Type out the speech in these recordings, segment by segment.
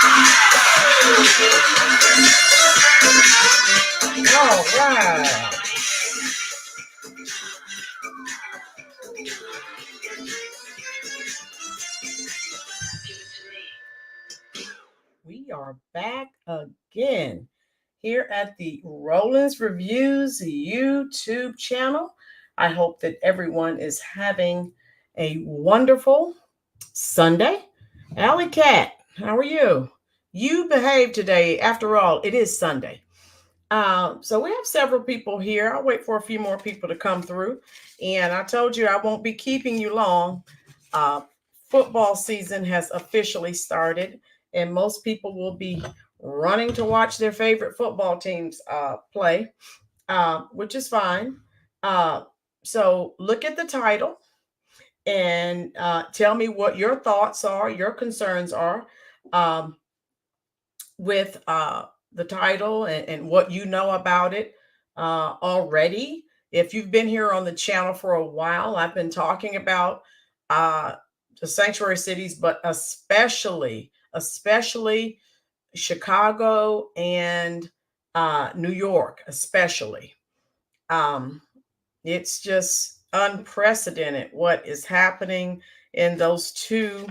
All right. We are back again here at the Rollins Reviews YouTube channel. I hope that everyone is having a wonderful Sunday. Alley Cat, how are you? You behaved today. After all, it is Sunday. So we have several people here. I'll wait for a few more people to come through. And I told you I won't be keeping you long. Uh, Football season has officially started, and most people will be running to watch their favorite football teams play, which is fine. Uh, so look at the title and tell me what your thoughts are, your concerns are um, with the title and what you know about it already. If you've been here on the channel for a while, I've been talking about uh, the sanctuary cities, but especially Chicago and New York, especially. Um, it's just unprecedented what is happening in those two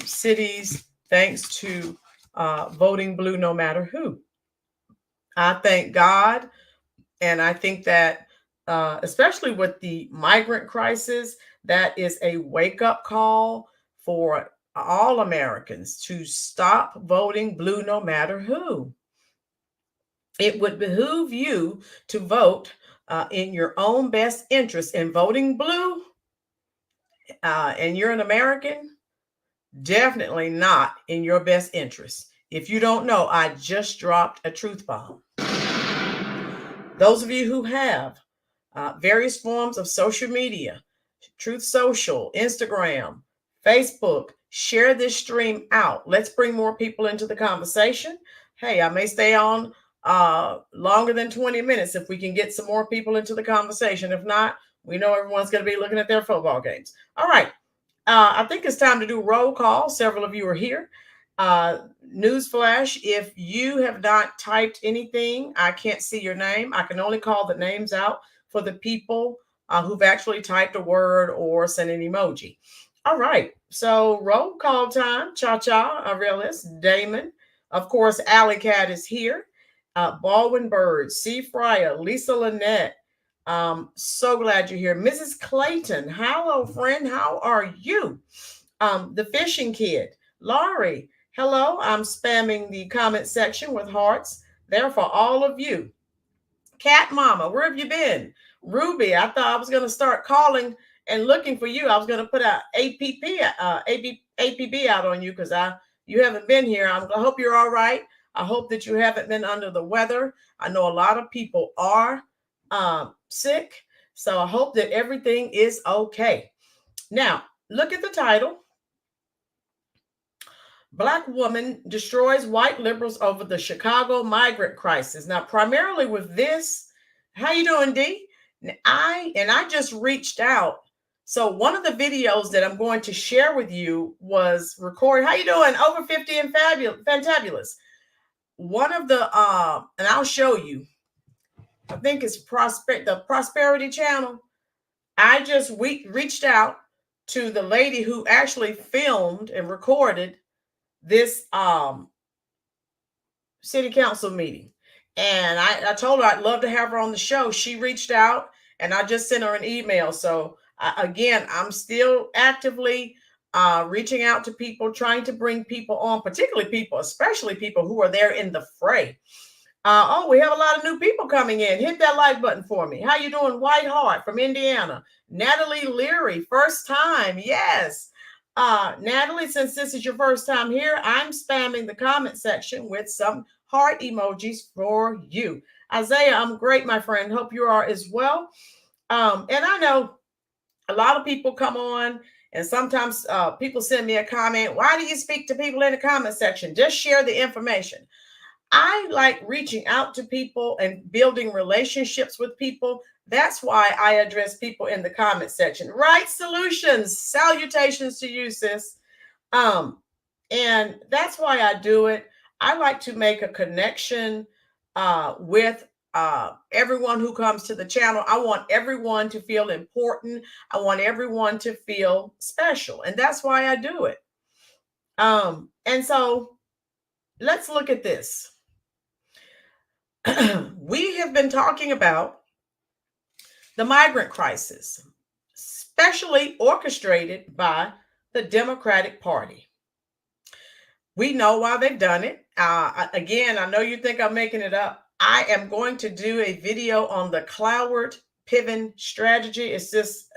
cities, thanks to voting blue no matter who. I thank God. And I think that, especially with the migrant crisis, that is a wake up call for all Americans to stop voting blue no matter who. It would behoove you to vote in your own best interest. In voting blue, and you're an American, definitely not in your best interest. If you don't know, I just dropped a truth bomb. Those of you who have various forms of social media, Truth Social, Instagram, Facebook, share this stream out. Let's bring more people into the conversation. Hey, I may stay on longer than 20 minutes if we can get some more people into the conversation. If not, we know everyone's going to be looking at their football games. All right. I think it's time to do roll call. Several of you are here. Newsflash, if you have not typed anything, I can't see your name. I can only call the names out for the people who've actually typed a word or sent an emoji. All right, so roll call time. Cha-Cha, Aurelis, Damon. Of course, Alley Cat is here. Baldwin Bird, C. Fryer, Lisa Lynette. So glad you're here. Mrs. Clayton, hello, friend. How are you? The Fishing Kid, Laurie. Hello, I'm spamming the comment section with hearts there for all of you. Cat Mama, where have you been? Ruby, I thought I was going to start calling and looking for you. I was going to put out APB out on you because you haven't been here. I hope you're all right. I hope that you haven't been under the weather. I know a lot of people are sick, so I hope that everything is okay. Now, look at the title. Black woman destroys white liberals over the Chicago migrant crisis. Now, primarily with this, how you doing, D? I just reached out. So one of the videos that I'm going to share with you was recorded. How you doing? Over 50 and fantabulous. One of the and I'll show you. I think it's the Prosperity Channel. I just reached out to the lady who actually filmed and recorded this city council meeting, and I told her I'd love to have her on the show. She reached out, and I just sent her an email. So again, I'm still actively reaching out to people, trying to bring people on, particularly people, especially people who are there in the fray. Oh, we have a lot of new people coming in. Hit that like button for me. How you doing? White Heart from Indiana. Natalie Leary, first time. Yes. Natalie, since this is your first time here, I'm spamming the comment section with some heart emojis for you. Isaiah, I'm great, my friend. Hope you are as well. And I know a lot of people come on, and sometimes people send me a comment. Why do you speak to people in the comment section? Just share the information. I like reaching out to people and building relationships with people. That's why I address people in the comment section. Right solutions. Salutations to you, sis. And that's why I do it. I like to make a connection with everyone who comes to the channel. I want everyone to feel important. I want everyone to feel special. And that's why I do it. And so let's look at this. We have been talking about the migrant crisis, specially orchestrated by the Democratic Party. We know why they've done it. Again, I know you think I'm making it up. I am going to do a video on the Cloward Piven strategy. It's just,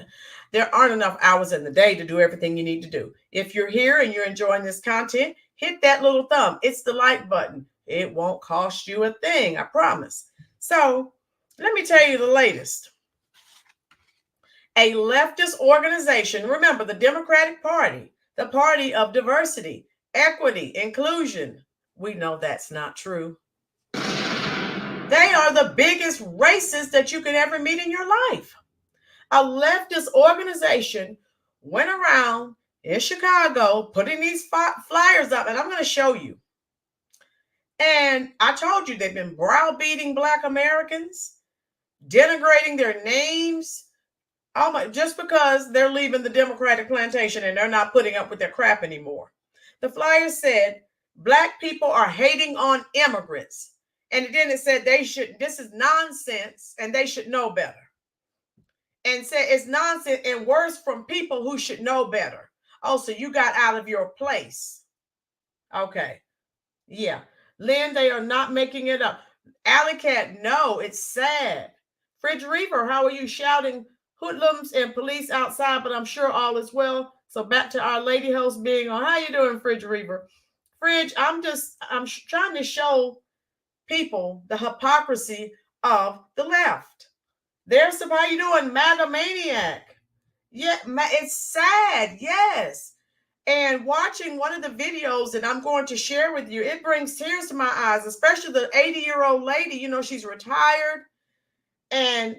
there aren't enough hours in the day to do everything you need to do. If you're here and you're enjoying this content, hit that little thumb. It's the like button. It won't cost you a thing, I promise. So let me tell you the latest. A leftist organization, remember the Democratic Party, the party of diversity, equity, inclusion. We know that's not true. They are the biggest racists that you could ever meet in your life. A leftist organization went around in Chicago putting these flyers up, and I'm going to show you. And I told you they've been browbeating Black Americans, denigrating their names. Oh my, just because they're leaving the Democratic plantation and they're not putting up with their crap anymore. The flyer said, Black people are hating on immigrants. And then it said this is nonsense and they should know better. And said it's nonsense and worse from people who should know better. Oh, so you got out of your place. Okay. Yeah. Lynn, they are not making it up. Alley Cat, no, it's sad. Fridge Reaver, how are you shouting hoodlums and police outside, but I'm sure all is well. So back to our lady host being on. How you doing, Fridge Reaver? Fridge, I'm trying to show people the hypocrisy of the left. There's some, how you doing, MAGA Maniac? Yeah, it's sad, yes. And watching one of the videos that I'm going to share with you, it brings tears to my eyes, especially the 80-year-old lady. You know, she's retired and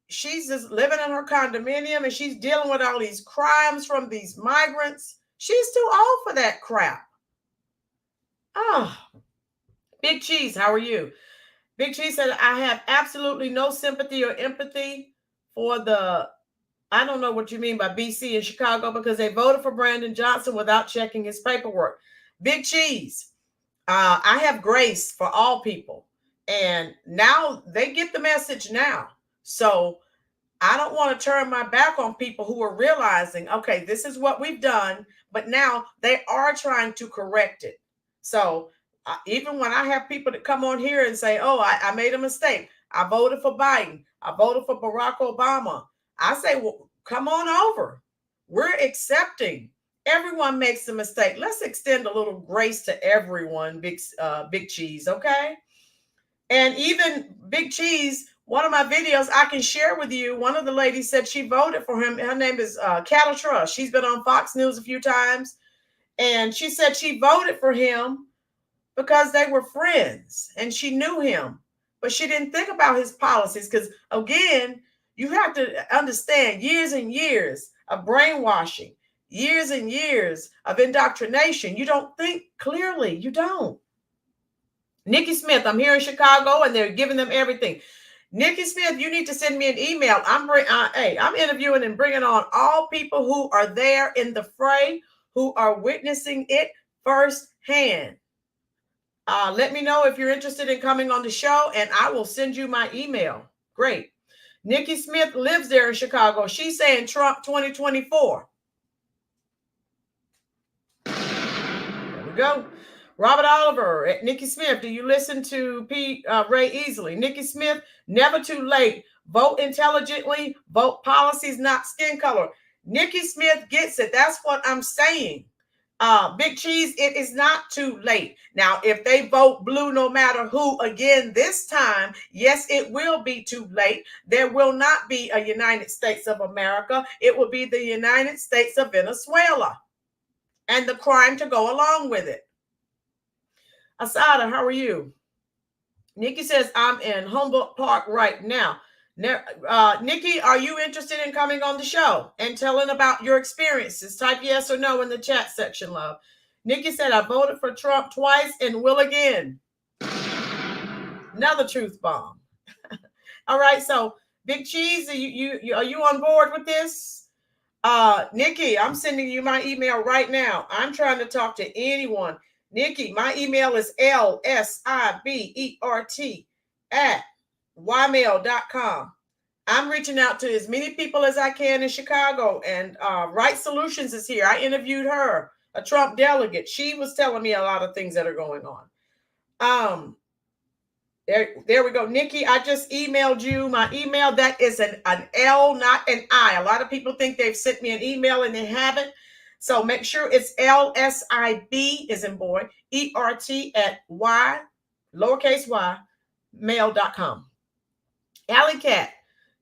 she's just living in her condominium and she's dealing with all these crimes from these migrants. She's too old for that crap. Oh, Big Cheese, how are you? Big Cheese said, I have absolutely no sympathy or empathy for the, I don't know what you mean by BC in Chicago, because they voted for Brandon Johnson without checking his paperwork. Big Cheese, I have grace for all people. And now they get the message now. So I don't want to turn my back on people who are realizing, okay, this is what we've done, but now they are trying to correct it. So even when I have people that come on here and say, oh, I made a mistake. I voted for Biden. I voted for Barack Obama. I say, well, come on over. We're accepting. Everyone makes a mistake. Let's extend a little grace to everyone, Big Cheese, okay? And even Big Cheese, one of my videos I can share with you, one of the ladies said she voted for him. Her name is Cattle Trust. She's been on Fox News a few times. And she said she voted for him because they were friends and she knew him. But she didn't think about his policies because, again, you have to understand years and years of brainwashing, years and years of indoctrination. You don't think clearly. You don't. Nikki Smith, I'm here in Chicago and they're giving them everything. Nikki Smith, you need to send me an email. I'm interviewing and bringing on all people who are there in the fray, who are witnessing it firsthand. Let me know if you're interested in coming on the show and I will send you my email. Great. Nikki Smith lives there in Chicago. She's saying Trump 2024. There we go. Robert Oliver at Nikki Smith. Do you listen to Ray Easley? Nikki Smith, never too late. Vote intelligently. Vote policies, not skin color. Nikki Smith gets it. That's what I'm saying. Big Cheese, it is not too late. Now, if they vote blue, no matter who, again, this time, yes, it will be too late. There will not be a United States of America. It will be the United States of Venezuela and the crime to go along with it. Asada, how are you? Nikki says, I'm in Humboldt Park right now. Nikki, are you interested in coming on the show and telling about your experiences? Type yes or no in the chat section, love. Nikki said, I voted for Trump twice and will again. Another truth bomb. All right, so Big Cheese, are you on board with this? Nikki, I'm sending you my email right now. I'm trying to talk to anyone. Nikki, my email is lsibert@ymail.com. I'm reaching out to as many people as I can in Chicago, and Right Solutions is here. I interviewed her, a Trump delegate. She was telling me a lot of things that are going on. There we go. Nikki, I just emailed you my email. That is an L, not an I. A lot of people think they've sent me an email and they haven't. So make sure it's LSIB as in boy, ERT at Y, lowercase y, mail.com. Alley Cat,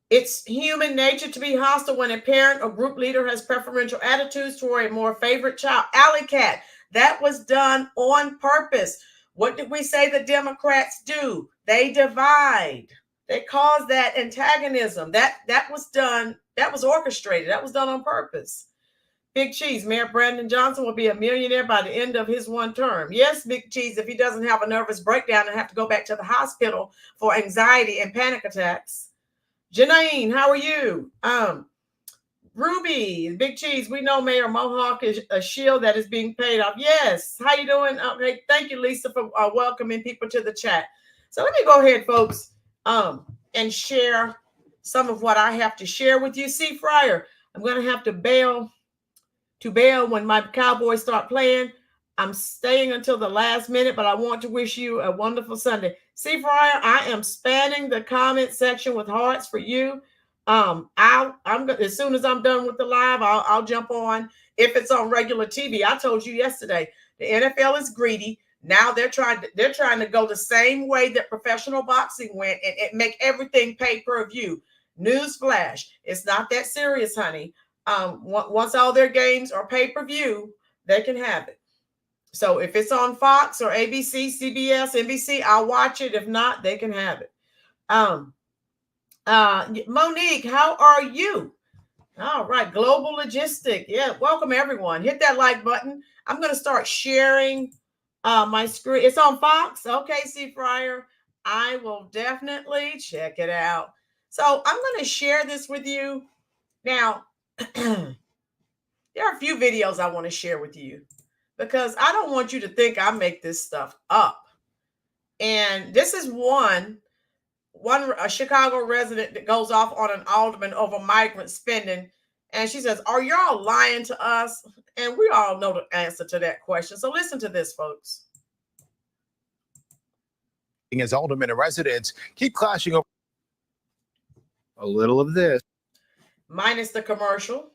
it's human nature to be hostile when a parent or group leader has preferential attitudes toward a more favorite child. Alley Cat, that was done on purpose. What did we say the Democrats do? They divide. They cause that antagonism. That was done. That was orchestrated. That was done on purpose. Big Cheese, Mayor Brandon Johnson will be a millionaire by the end of his one term. Yes, Big Cheese, if he doesn't have a nervous breakdown and have to go back to the hospital for anxiety and panic attacks. Janine, how are you? Ruby, Big Cheese, we know Mayor Mohawk is a shield that is being paid off. Yes. How you doing? Okay, thank you, Lisa, for welcoming people to the chat. So let me go ahead, folks, and share some of what I have to share with you. See, Fryer, I'm going to have to bail when my Cowboys start playing. I'm staying until the last minute, but I want to wish you a wonderful Sunday. See, Fryer, I am spamming the comment section with hearts for you. I'm as soon as I'm done with the live, I'll jump on. If it's on regular TV, I told you yesterday, the NFL is greedy. Now they're trying to go the same way that professional boxing went and make everything pay per view. Newsflash, it's not that serious, honey. Once all their games are pay per view, they can have it. So if it's on Fox or ABC, CBS, NBC, I'll watch it. If not, they can have it. Monique, how are you? All right, Global Logistic. Yeah, welcome everyone. Hit that like button. I'm going to start sharing my screen. It's on Fox. Okay, C. Fryer. I will definitely check it out. So I'm going to share this with you. Now, there are a few videos I want to share with you because I don't want you to think I make this stuff up. And this is a Chicago resident that goes off on an alderman over migrant spending. And she says, are y'all lying to us? And we all know the answer to that question. So listen to this, folks. As aldermen and residents keep clashing over a little of this. Minus the commercial.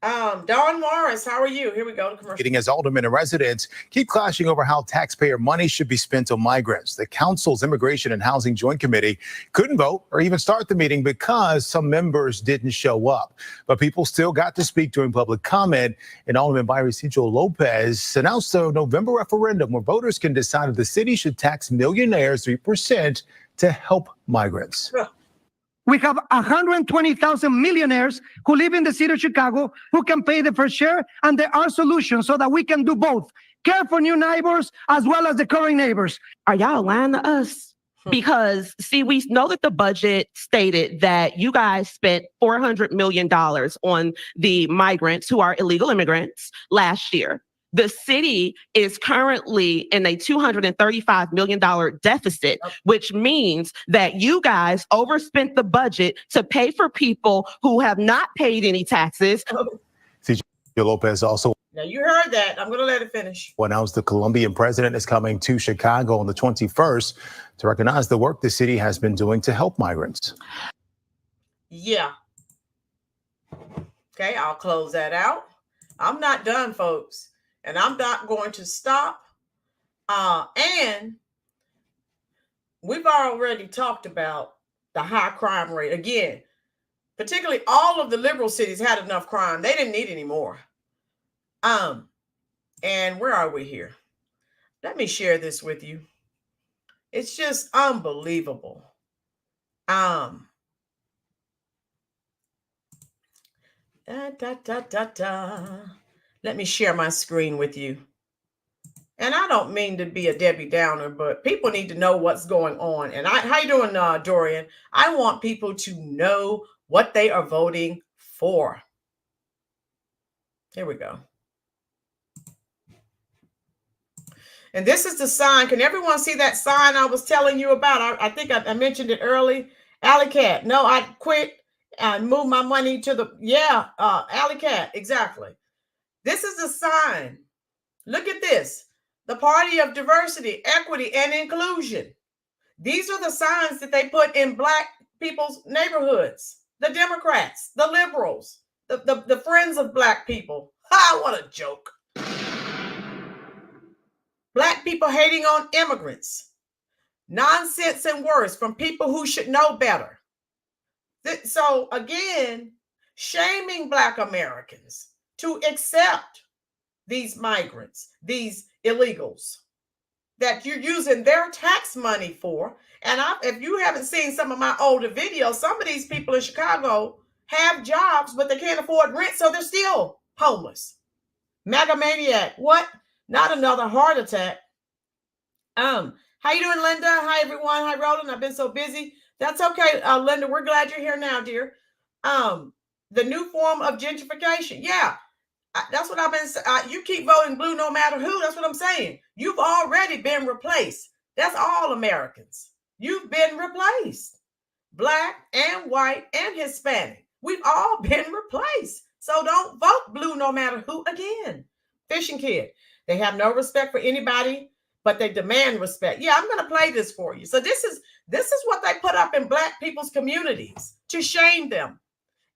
Dawn Morris, how are you? Here we go. As aldermen and residents keep clashing over how taxpayer money should be spent on migrants. The council's Immigration and Housing Joint Committee couldn't vote or even start the meeting because some members didn't show up. But people still got to speak during public comment. And Alderman Vicencio Lopez announced a November referendum where voters can decide if the city should tax millionaires 3% to help migrants. We have 120,000 millionaires who live in the city of Chicago who can pay the fair share, and there are solutions so that we can do both. Care for new neighbors as well as the current neighbors. Are y'all lying to us? Because, see, we know that the budget stated that you guys spent $400 million on the migrants who are illegal immigrants last year. The city is currently in a $235 million deficit, which means that you guys overspent the budget to pay for people who have not paid any taxes. Vicencio Lopez also. Now you heard that. I'm going to let it finish. Announced the Colombian president is coming to Chicago on the 21st to recognize the work the city has been doing to help migrants. Yeah. Okay, I'll close that out. I'm not done, folks. And I'm not going to stop. And we've already talked about the high crime rate. Again, particularly all of the liberal cities had enough crime. They didn't need any more. And where are we here? Let me share this with you. It's just unbelievable. Let me share my screen with you. And I don't mean to be a Debbie Downer, but people need to know what's going on. And how you doing, Dorian? I want people to know what they are voting for. Here we go. And this is the sign. Can everyone see that sign I was telling you about? I think I mentioned it early. Alley Cat. No, I quit and moved my money to the, Alley Cat. Exactly. This is the sign. Look at this. The Party of Diversity, Equity, and Inclusion. These are the signs that they put in Black people's neighborhoods. The Democrats, the liberals, the friends of Black people. Ha, what a joke. Black people hating on immigrants. Nonsense and worse from people who should know better. So again, shaming Black Americans to accept these migrants, these illegals that you're using their tax money for. And if you haven't seen some of my older videos, some of these people in Chicago have jobs, but they can't afford rent, so they're still homeless. MAGA maniac, what? Not another heart attack. How you doing, Linda? Hi, everyone. Hi, Roland. I've been so busy. That's okay, Linda. We're glad you're here now, dear. The new form of gentrification. Yeah, that's what I've been saying. You keep voting blue no matter who. That's what I'm saying. You've already been replaced. That's all Americans. You've been replaced. Black and white and Hispanic. We've all been replaced. So don't vote blue no matter who again. Fishing Kid. They have no respect for anybody, but they demand respect. Yeah, I'm going to play this for you. So this is what they put up in Black people's communities to shame them.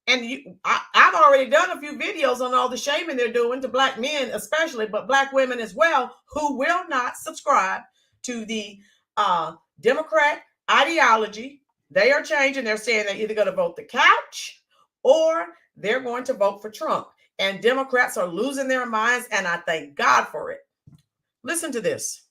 And I've already done a few videos on all the shaming they're doing to Black men, especially, but Black women as well, who will not subscribe to the Democrat ideology. They are changing. They're saying they're either going to vote the couch or they're going to vote for Trump. And Democrats are losing their minds, and I thank God for it. Listen to this.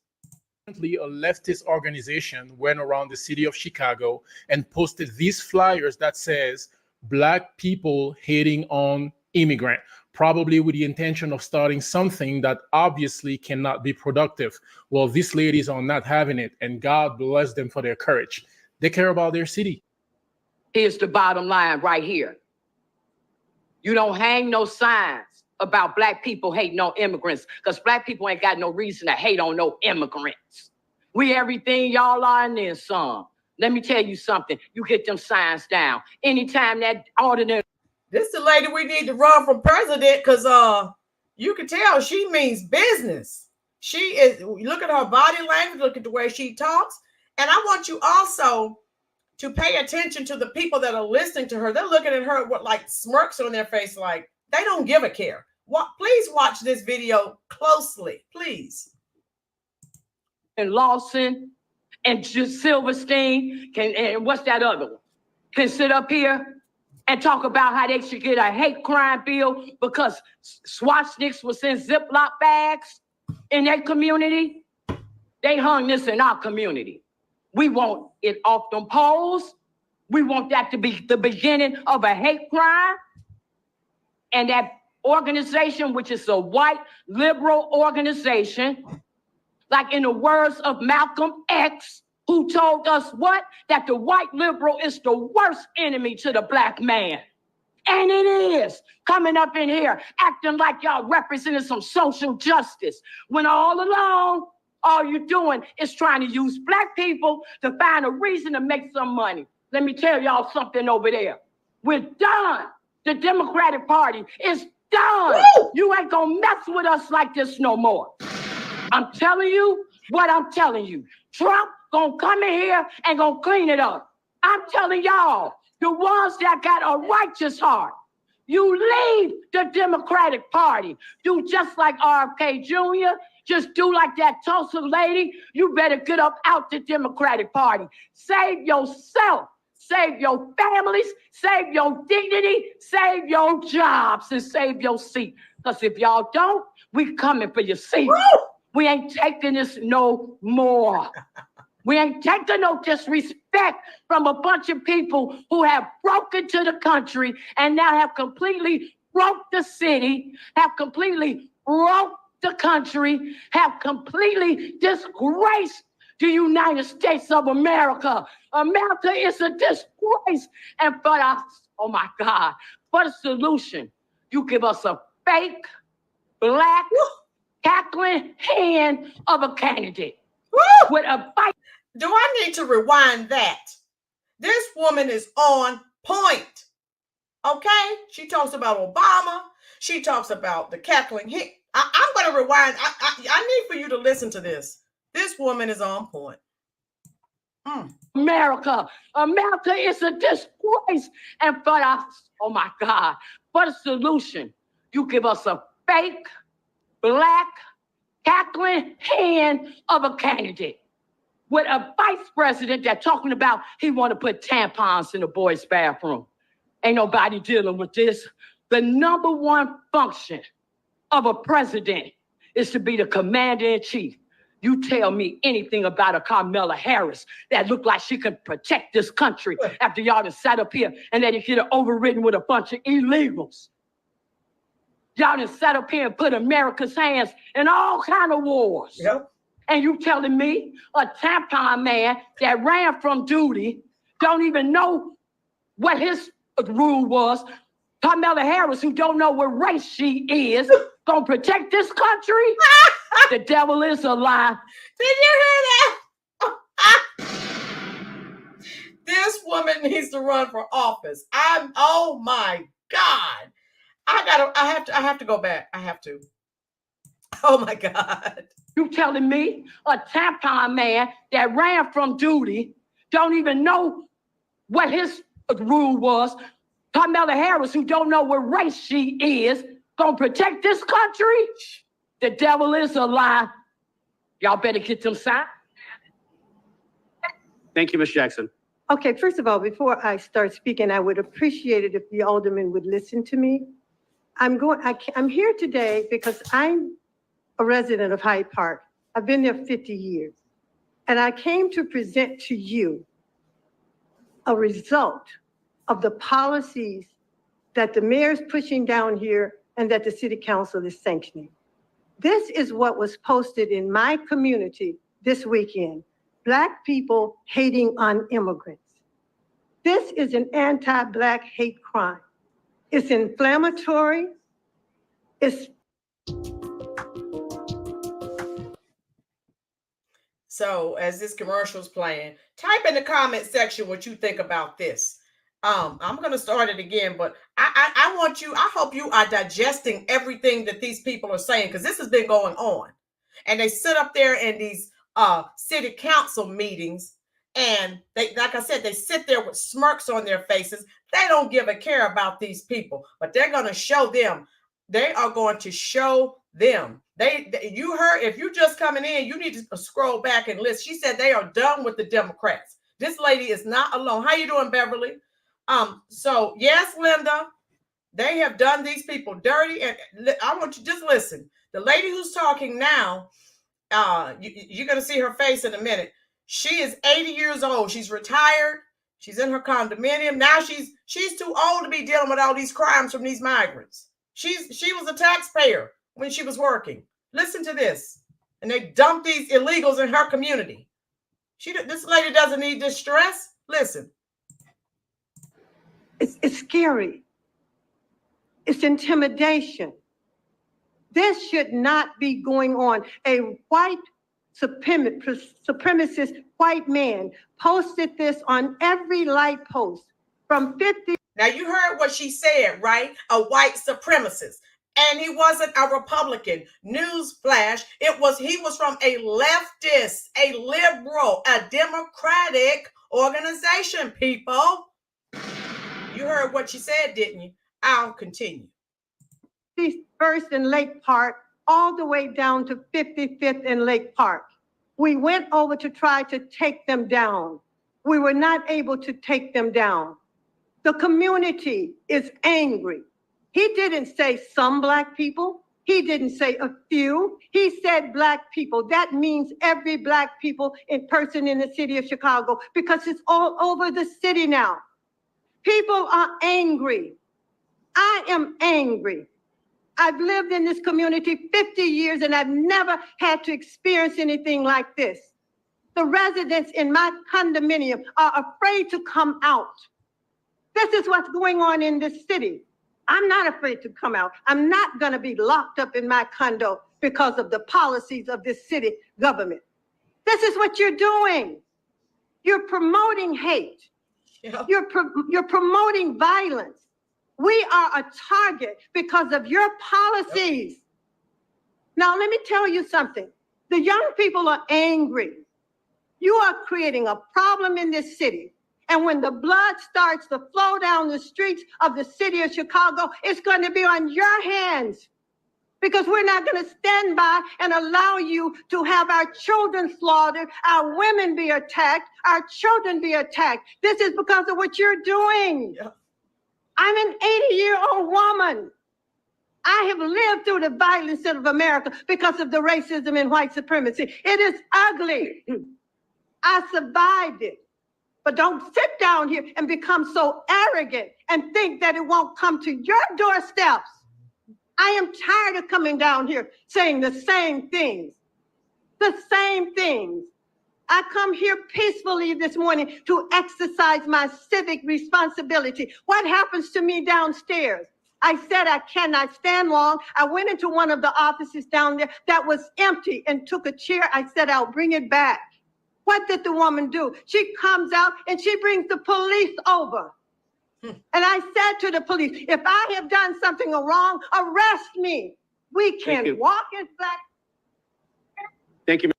A leftist organization went around the city of Chicago and posted these flyers that says Black people hating on immigrant, probably with the intention of starting something that obviously cannot be productive. Well, these ladies are not having it, and God bless them for their courage. They care about their city. Here's the bottom line right here. You don't hang no signs about Black people hating on immigrants, because Black people ain't got no reason to hate on no immigrants. We everything y'all are and then some. Let me tell you something. You get them signs down. Anytime that ordinary. This is the lady we need to run for president, because you can tell she means business. She is, look at her body language, look at the way she talks. And I want you also to pay attention to the people that are listening to her. They're looking at her with like smirks on their face, like they don't give a care. Please watch this video closely, please. And Lawson and Silverstein and what's that other one? Can sit up here and talk about how they should get a hate crime bill because swastika was in Ziploc bags in their community. They hung this in our community. We want it off them poles. We want that to be the beginning of a hate crime. And that organization, which is a white liberal organization, like in the words of Malcolm X, who told us what? That the white liberal is the worst enemy to the Black man. And it is coming up in here, acting like y'all representing some social justice, when all along, all you're doing is trying to use Black people to find a reason to make some money. Let me tell y'all something over there. We're done. The Democratic Party is done. Woo! You ain't gonna mess with us like this no more. I'm telling you what I'm telling you. Trump gonna come in here and gonna clean it up. I'm telling y'all, the ones that got a righteous heart, you leave the Democratic Party. Do just like RFK Jr., just do like that Tulsa lady. You better get up out the Democratic Party. Save yourself, save your families, save your dignity, save your jobs, and save your seat. Because if y'all don't, we coming for your seat. Woo! We ain't taking this no more. We ain't taking no disrespect from a bunch of people who have broken to the country and now have completely broke the city, have completely broke the country, have completely disgraced the United States of America. America is a disgrace. And for the, oh my God, for the solution, you give us a fake, black, cackling hand of a candidate with a fight. Do I need to rewind that? This woman is on point. Okay? She talks about Obama. She talks about the cackling hit. I'm going to rewind. I need for you to listen to this. This woman is on point. America is a disgrace. And for the, oh my God, for the solution, you give us a fake, black, cackling hand of a candidate with a vice president that's talking about he want to put tampons in the boys' bathroom. Ain't nobody dealing with this. The number one function of a president is to be the commander-in-chief. You tell me anything about a Kamala Harris that looked like she could protect this country after y'all done sat up here and let it get overridden with a bunch of illegals. Y'all done sat up here and put America's hands in all kind of wars. Yep. And you telling me a tampon man that ran from duty don't even know what his rule was. Kamala Harris, who don't know what race she is, gonna protect this country? The devil is a lie. Did you hear that? This woman needs to run for office. Oh my God. I have to go back. I have to. Oh my God. You telling me a tampon man that ran from duty don't even know what his rule was? Kamala Harris, who don't know what race she is, gonna protect this country? The devil is a lie. Y'all better get them signed. Thank you, Ms. Jackson. Okay, first of all, before I start speaking, I would appreciate it if the alderman would listen to me. I'm here today because I'm a resident of Hyde Park. I've been there 50 years. And I came to present to you a result of the policies that the mayor's pushing down here and that the city council is sanctioning. This is what was posted in my community this weekend. Black people hating on immigrants. This is an anti-Black hate crime. It's inflammatory. So as this commercial is playing, type in the comment section what you think about this. I'm going to start it again, but I hope you are digesting everything that these people are saying, because this has been going on. And they sit up there in these city council meetings, and they, like I said, they sit there with smirks on their faces. They don't give a care about these people, but they're going to show them. They are going to show them. You heard, if you just coming in, you need to scroll back and listen. She said they are done with the Democrats. This lady is not alone. How you doing, Beverly? So yes, Linda, they have done these people dirty. And I want you to just listen. The lady who's talking now, you're going to see her face in a minute. She is 80 years old. She's retired. She's in her condominium. Now she's too old to be dealing with all these crimes from these migrants. She was a taxpayer when she was working. Listen to this. And they dumped these illegals in her community. This lady doesn't need this stress. Listen. It's scary. It's intimidation. This should not be going on. A white supremacist white man posted this on every light post from 50. Now you heard what she said, right? A white supremacist. And he wasn't a Republican. Newsflash, he was from a leftist, a liberal, a democratic organization, people. You heard what she said, didn't you? I'll continue. First in Lake Park, all the way down to 55th in Lake Park. We went over to try to take them down. We were not able to take them down. The community is angry. He didn't say some Black people. He didn't say a few. He said Black people. That means every Black person in the city of Chicago, because it's all over the city now. People are angry. I am angry. I've lived in this community 50 years and I've never had to experience anything like this. The residents in my condominium are afraid to come out. This is what's going on in this city. I'm not afraid to come out. I'm not going to be locked up in my condo because of the policies of this city government. This is what you're doing. You're promoting hate. Yeah. You're promoting violence. We are a target because of your policies. Yep. Now, let me tell you something. The young people are angry. You are creating a problem in this city. And when the blood starts to flow down the streets of the city of Chicago, it's going to be on your hands. Because we're not going to stand by and allow you to have our children slaughtered, our women be attacked, our children be attacked. This is because of what you're doing. Yeah. I'm an 80-year-old woman. I have lived through the violence of America because of the racism and white supremacy. It is ugly. I survived it. But don't sit down here and become so arrogant and think that it won't come to your doorsteps. I am tired of coming down here saying the same things. The same things. I come here peacefully this morning to exercise my civic responsibility. What happens to me downstairs? I said I cannot stand long. I went into one of the offices down there that was empty and took a chair. I said, I'll bring it back. What did the woman do? She comes out and she brings the police over. And I said to the police, if I have done something wrong, arrest me. We can walk as black. Thank you.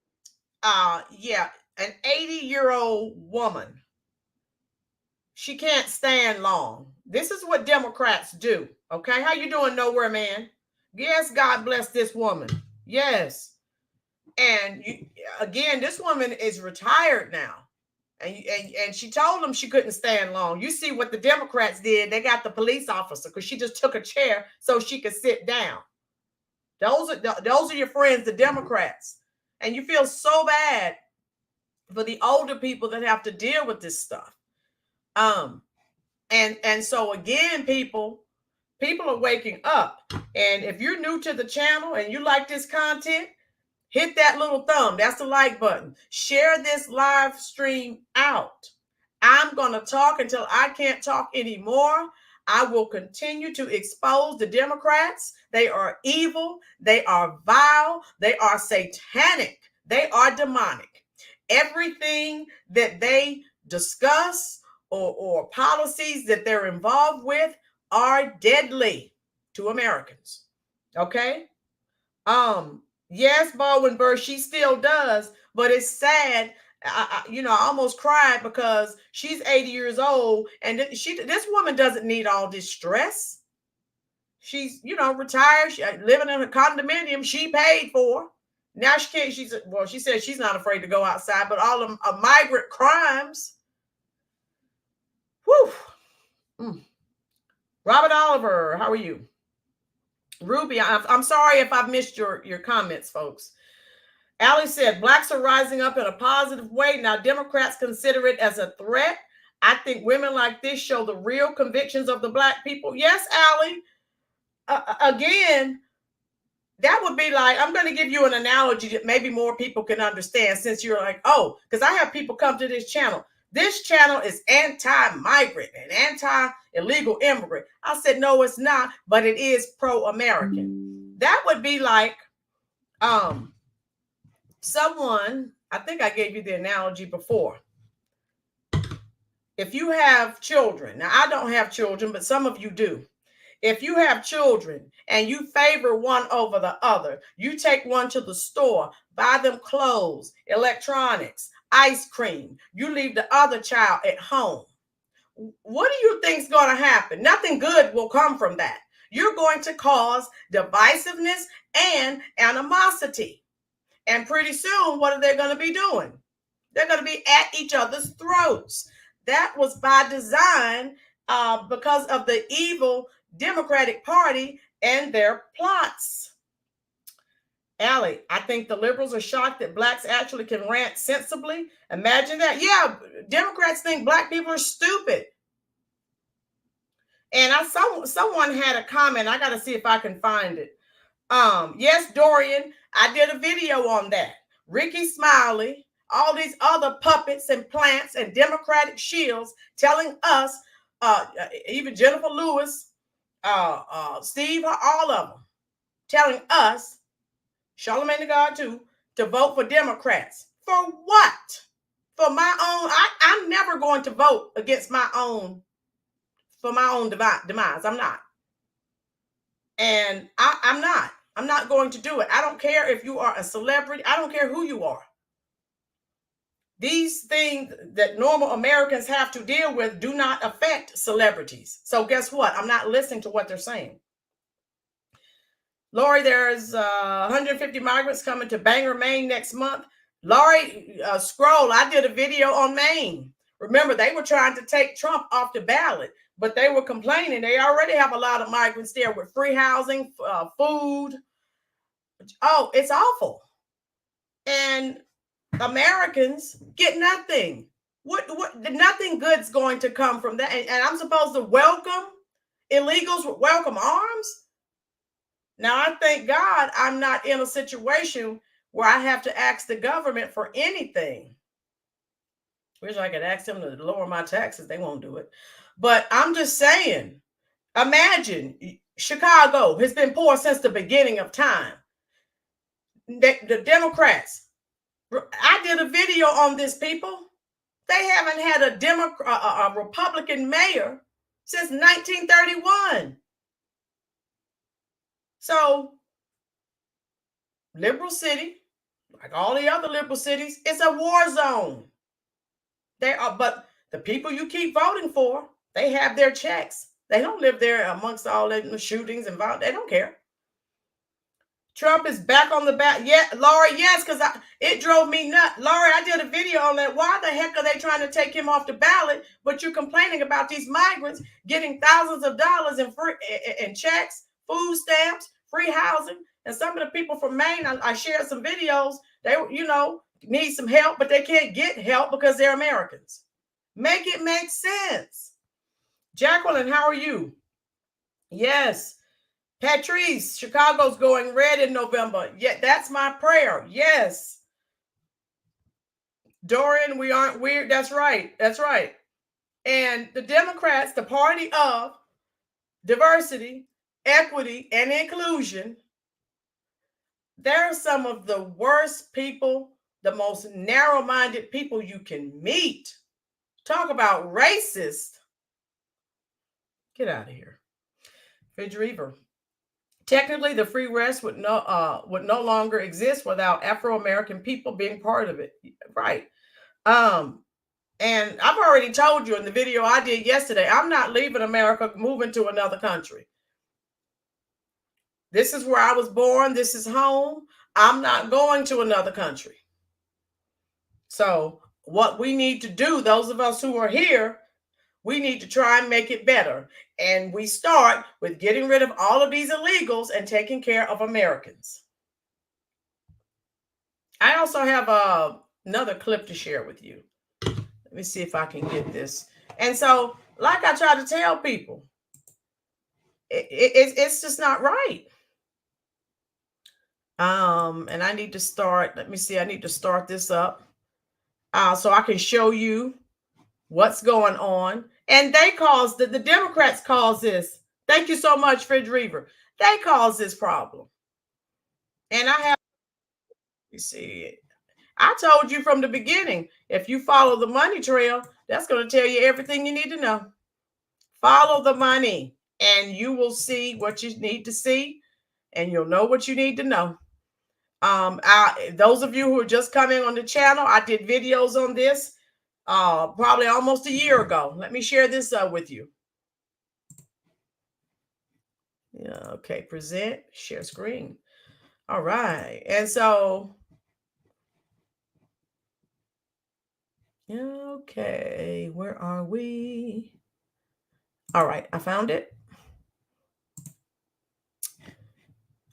Yeah, an 80-year-old woman. She can't stand long. This is what Democrats do. Okay, how you doing, Nowhere Man? Yes, God bless this woman. Yes. And again, this woman is retired now. And she told them she couldn't stand long. You see what the Democrats did. They got the police officer because she just took a chair so she could sit down. Those are your friends, the Democrats. And you feel so bad for the older people that have to deal with this stuff. And so again, people are waking up. And if you're new to the channel and you like this content, hit that little thumb. That's the like button. Share this live stream out. I'm going to talk until I can't talk anymore. I will continue to expose the Democrats. They are evil. They are vile. They are satanic. They are demonic. Everything that they discuss or policies that they're involved with are deadly to Americans. Okay? Yes, Baldwin Burr, she still does, but it's sad. I almost cried because she's 80 years old, and this woman doesn't need all this stress. She's, retired, living in a condominium she paid for. Now she can't. She said she's not afraid to go outside, but all of migrant crimes. Whew. Robert Oliver, how are you? Ruby, I'm sorry if I've missed your comments, folks. Allie said, blacks are rising up in a positive way. Now, Democrats consider it as a threat. I think women like this show the real convictions of the black people. Yes, Allie. Again, that would be like, I'm going to give you an analogy that maybe more people can understand, since you're like, oh, because I have people come to this channel. This channel is anti-migrant and anti-illegal immigrant. I said, no, it's not, but it is pro-American. That would be like someone, I think I gave you the analogy before. If you have children, now I don't have children, but some of you do. If you have children and you favor one over the other, you take one to the store, buy them clothes, electronics, ice cream, you leave the other child at home. What do you think is going to happen? Nothing good will come from that. You're going to cause divisiveness and animosity. And pretty soon, what are they going to be doing? They're going to be at each other's throats. That was by design because of the evil Democratic Party and their plots. Allie, I think the liberals are shocked that blacks actually can rant sensibly. Imagine that. Yeah, Democrats think black people are stupid. And someone had a comment. I got to see if I can find it. Yes, Dorian, I did a video on that. Ricky Smiley, all these other puppets and plants and Democratic shields telling us, even Jennifer Lewis, Steve, all of them, telling us, Charlamagne the God too, to vote for Democrats. For what? For my own, I'm never going to vote against my own, for my own demise. I'm not. And I'm not. I'm not going to do it. I don't care if you are a celebrity. I don't care who you are. These things that normal Americans have to deal with do not affect celebrities. So guess what? I'm not listening to what they're saying. Lori, there's 150 migrants coming to Bangor, Maine next month. Lori, scroll. I did a video on Maine. Remember, they were trying to take Trump off the ballot, but they were complaining. They already have a lot of migrants there with free housing, food. Oh, it's awful. And Americans get nothing. What nothing good's going to come from that. And I'm supposed to welcome illegals with welcome arms? Now, I thank God I'm not in a situation where I have to ask the government for anything. Wish I could ask them to lower my taxes. They won't do it. But I'm just saying, imagine Chicago has been poor since the beginning of time. The Democrats, I did a video on this, people. They haven't had a Republican mayor since 1931. So, liberal city, like all the other liberal cities, it's a war zone. They are, but the people you keep voting for, they have their checks. They don't live there amongst all the shootings and violence. They don't care. Trump is back on the back. Yeah, Laurie, yes, because it drove me nuts. Laurie, I did a video on that. Why the heck are they trying to take him off the ballot? But you're complaining about these migrants getting thousands of dollars in free in checks, food stamps, free housing. And some of the people from Maine, I shared some videos. They, need some help, but they can't get help because they're Americans. Make it make sense. Jacqueline, how are you? Yes. Patrice, Chicago's going red in November. Yeah, that's my prayer. Yes. Dorian, we aren't weird. That's right. That's right. And the Democrats, the party of diversity, equity, and inclusion, they're some of the worst people, the most narrow-minded people you can meet. Talk about racist. Get out of here. Fridge Reaver. Technically, the free West would no longer exist without Afro-American people being part of it. Right. And I've already told you in the video I did yesterday, I'm not leaving America, moving to another country. This is where I was born. This is home. I'm not going to another country. So what we need to do, those of us who are here, we need to try and make it better. And we start with getting rid of all of these illegals and taking care of Americans. I also have another clip to share with you. Let me see if I can get this. And so, like I try to tell people, it's just not right. And I need to start, let me see, I need to start this up so I can show you what's going on. And they cause, the Democrats cause this. Thank you so much, Fridge Reaver. They cause this problem. And I have, you see, I told you from the beginning, if you follow the money trail, that's going to tell you everything you need to know. Follow the money and you will see what you need to see and you'll know what you need to know. Those of you who are just coming on the channel, I did videos on this probably almost a year ago. Let me share this with you. Yeah, okay, present, share screen. All right, and so, okay, where are we? All right, I found it.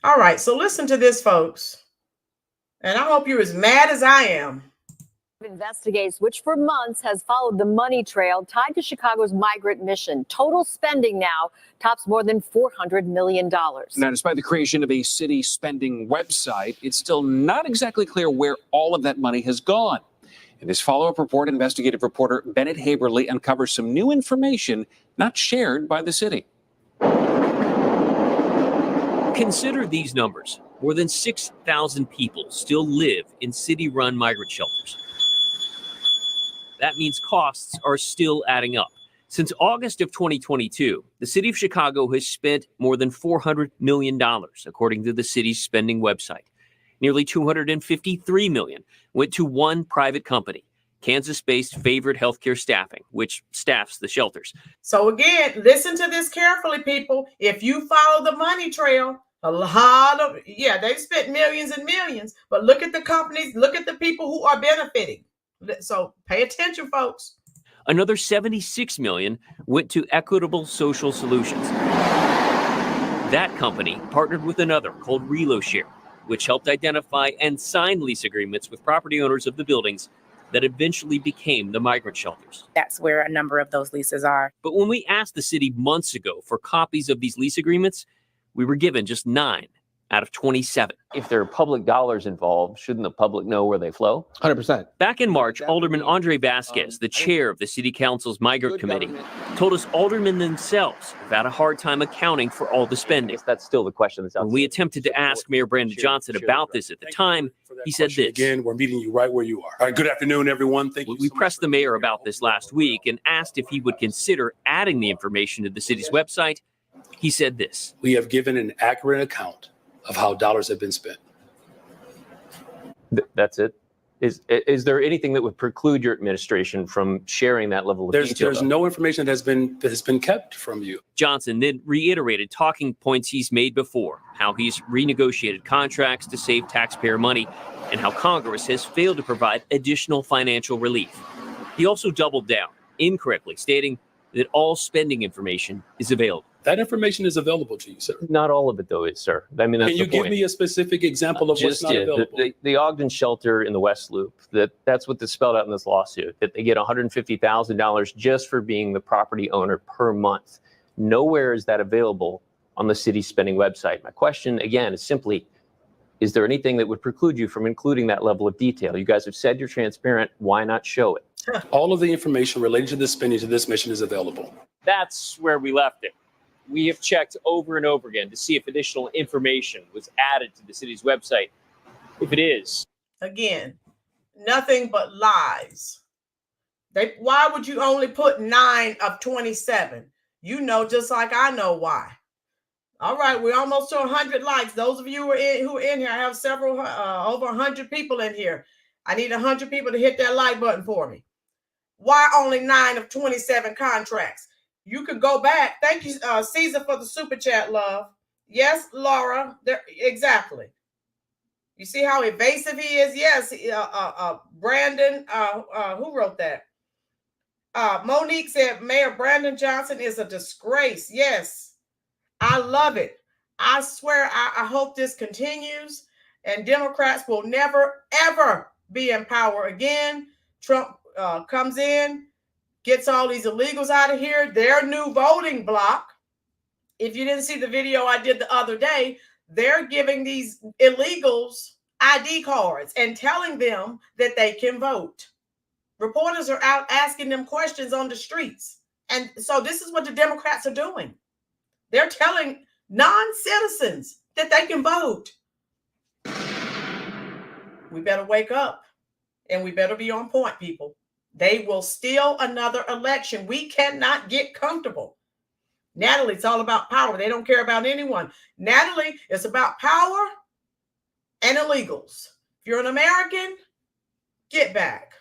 All right, so listen to this, folks. And I hope you're as mad as I am. Investigates, which for months has followed the money trail tied to Chicago's migrant mission. Total spending now tops more than $400 million. Now, despite the creation of a city spending website, it's still not exactly clear where all of that money has gone. In this follow-up report, investigative reporter Bennett Haberly uncovers some new information not shared by the city. Consider these numbers. More than 6,000 people still live in city-run migrant shelters. That means costs are still adding up. Since August of 2022, the city of Chicago has spent more than $400 million, according to the city's spending website. Nearly $253 million went to one private company, Kansas-based Favorite Healthcare Staffing, which staffs the shelters. So again, listen to this carefully, people. If you follow the money trail, they've spent millions and millions, but look at the companies, look at the people who are benefiting. So pay attention, folks. Another $76 million went to Equitable Social Solutions. That company partnered with another called ReloShare, which helped identify and sign lease agreements with property owners of the buildings that eventually became the migrant shelters. That's where a number of those leases are. But when we asked the city months ago for copies of these lease agreements, we were given just 9 out of 27. If there are public dollars involved, shouldn't the public know where they flow? 100%. Back in March, Alderman Andre Vasquez, the chair of the City Council's Migrant Committee, told us aldermen themselves have had a hard time accounting for all the spending. That's still the question that's out there. When we attempted to ask Mayor Brandon Johnson about this at the time, he said this. Again, we're meeting you right where you are. All right, good afternoon, everyone. Thank you. We pressed the mayor about this last week and asked if he would consider adding the information to the city's website. He said this. We have given an accurate account of how dollars have been spent. That's it. Is there anything that would preclude your administration from sharing that level of detail? There's no information that has been kept from you. Johnson then reiterated talking points he's made before, how he's renegotiated contracts to save taxpayer money, and how Congress has failed to provide additional financial relief. He also doubled down, incorrectly stating that all spending information is available. That information is available to you, sir. Not all of it, though, is, sir. I mean, that's Can you give me a specific example of what's not available? The Ogden shelter in the West Loop, that's what is spelled out in this lawsuit, that they get $150,000 just for being the property owner per month. Nowhere is that available on the city's spending website. My question, again, is simply, is there anything that would preclude you from including that level of detail? You guys have said you're transparent. Why not show it? All of the information related to this spending to this mission is available. That's where we left it. We have checked over and over again to see if additional information was added to the city's website. If it is. Again, nothing but lies. Why would you only put 9 of 27? You know, just like I know why. All right, we're almost to 100 likes. Those of you who are in here, I have several, over 100 people in here. I need 100 people to hit that like button for me. Why only 9 of 27 contracts? You could go back. Thank you, Caesar, for the super chat, love. Yes, Laura, there, exactly. You see how evasive he is? Yes, Brandon, who wrote that? Monique said, Mayor Brandon Johnson is a disgrace. Yes, I love it. I swear, I hope this continues and Democrats will never, ever be in power again. Trump comes in, gets all these illegals out of here. Their new voting block. If you didn't see the video I did the other day, they're giving these illegals ID cards and telling them that they can vote. Reporters are out asking them questions on the streets. And so this is what the Democrats are doing. They're telling non-citizens that they can vote. We better wake up and we better be on point, people. They will steal another election. We cannot get comfortable. Natalie, it's all about power. They don't care about anyone. Natalie, it's about power and illegals. If you're an American, get back.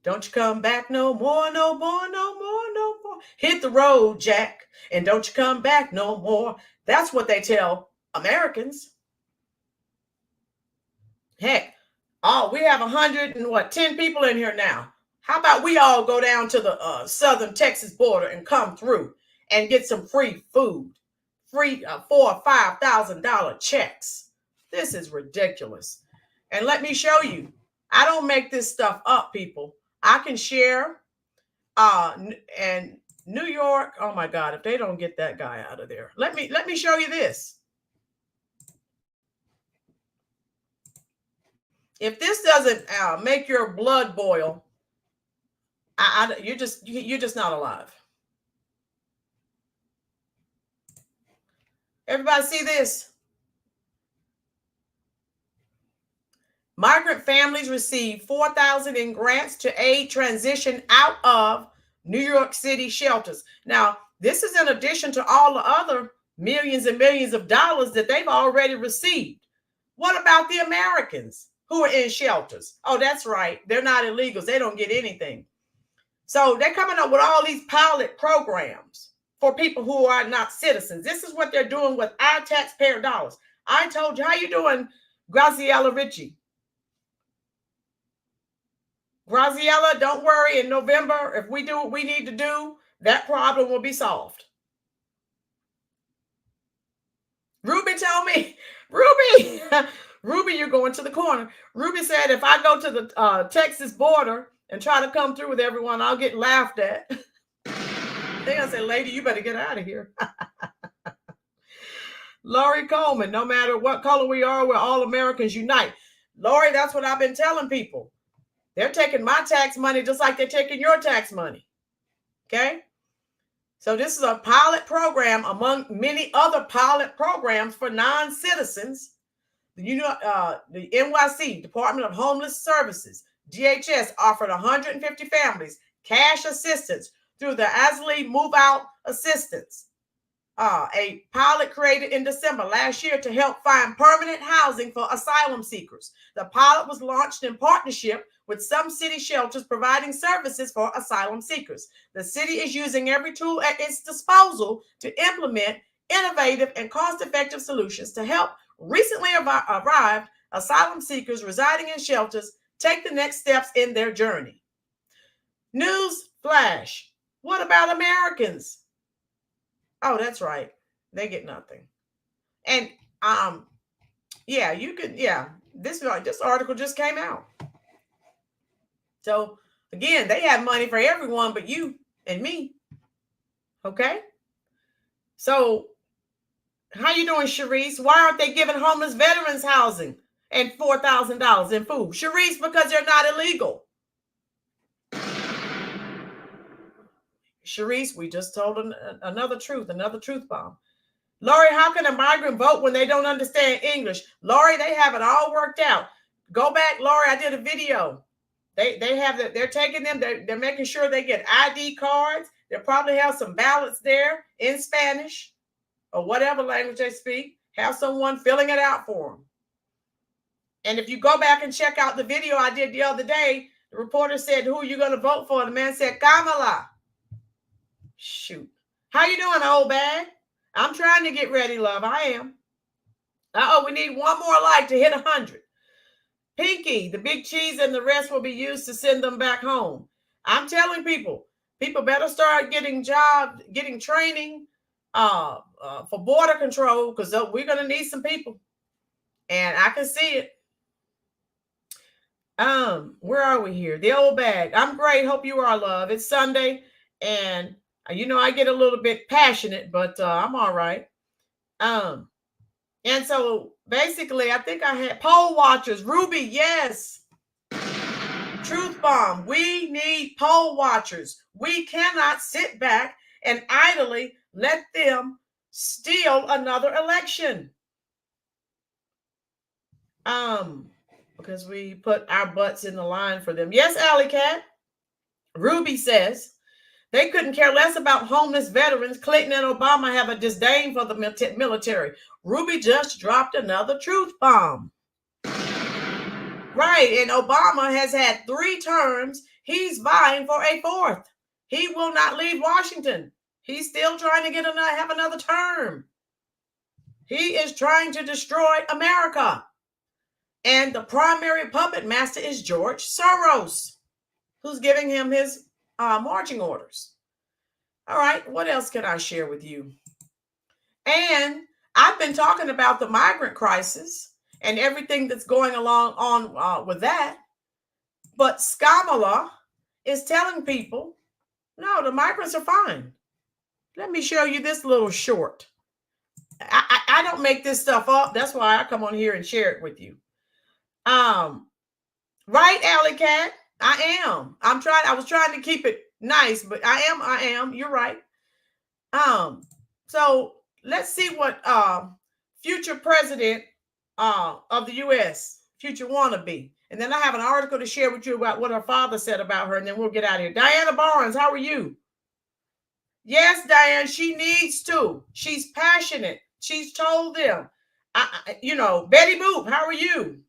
Don't you come back no more, no more, no more, no more. Hit the road, Jack, and don't you come back no more. That's what they tell Americans. Heck, we have 110 people in here now. How about we all go down to the southern Texas border and come through and get some free food, free $4,000 or $5,000 checks. This is ridiculous. And let me show you I don't make this stuff up, people. I can share. And New York, oh my God, if they don't get that guy out of there. Let me show you this. If this doesn't make your blood boil, you're just not alive. Everybody see this? Migrant families receive $4,000 in grants to aid transition out of New York City shelters. Now, this is in addition to all the other millions and millions of dollars that they've already received. What about the Americans who are in shelters? Oh, that's right. They're not illegals. They don't get anything. So they're coming up with all these pilot programs for people who are not citizens. This is what they're doing with our taxpayer dollars. I told you, how you doing, Graciela Ritchie? Graciela, don't worry. In November, if we do what we need to do, that problem will be solved. Ruby told me, Ruby, you're going to the corner. Ruby said, if I go to the Texas border and try to come through with everyone, I'll get laughed at. They're going to say, lady, you better get out of here. Lori Coleman, no matter what color we are, we're all Americans unite. Lori, that's what I've been telling people. They're taking my tax money just like they're taking your tax money. Okay? So this is a pilot program among many other pilot programs for non-citizens. The NYC, Department of Homeless Services, DHS, offered 150 families cash assistance through the ASLE Move Out Assistance, a pilot created in December last year to help find permanent housing for asylum seekers. The pilot was launched in partnership with some city shelters providing services for asylum seekers. The city is using every tool at its disposal to implement innovative and cost-effective solutions to help recently arrived asylum seekers residing in shelters take the next steps in their journey. News flash. What about Americans? Oh, that's right. They get nothing. And yeah, you could, yeah, this article just came out. So again, they have money for everyone but you and me. Okay? So how you doing, Sharice? Why aren't they giving homeless veterans housing and $4,000 in food? Sharice, because they're not illegal. Sharice, we just told another truth bomb. Lori, how can a migrant vote when they don't understand English? Lori, they have it all worked out. Go back, Lori, I did a video. They have that. They're taking them. They're making sure they get ID cards. They'll probably have some ballots there in Spanish or whatever language they speak. Have someone filling it out for them. And if you go back and check out the video I did the other day, the reporter said, "Who are you going to vote for?" The man said, "Kamala." Shoot. How you doing, old bag? I'm trying to get ready, love. I am. We need one more like to hit 100. Pinky, the big cheese and the rest will be used to send them back home. I'm telling people better start getting jobs, getting training for border control, because we're going to need some people. And I can see it. Where are we here? The old bag. I'm great. Hope you are, love. It's Sunday. And, I get a little bit passionate, but I'm all right. And so basically, I think I had poll watchers. Ruby, yes. Truth bomb. We need poll watchers. We cannot sit back and idly let them steal another election. Because we put our butts in the line for them. Yes, Alley Cat. Ruby says they couldn't care less about homeless veterans. Clinton and Obama have a disdain for the military. Ruby just dropped another truth bomb. Right, and Obama has had 3 terms. He's vying for a 4th. He will not leave Washington. He's still trying to have another term. He is trying to destroy America. And the primary puppet master is George Soros, who's giving him his marching orders. All right, what else can I share with you? And I've been talking about the migrant crisis and everything that's going along with that. But Kamala is telling people, no, the migrants are fine. Let me show you this little short. I don't make this stuff up. That's why I come on here and share it with you. Right, Alley Cat? I am. I was trying to keep it nice, but I am. You're right. So let's see what future president of the U.S., future wannabe. And then I have an article to share with you about what her father said about her, and then we'll get out of here. Diana Barnes, how are you? Yes, Diane, she needs to. She's passionate. She's told them. Betty Boop, how are you?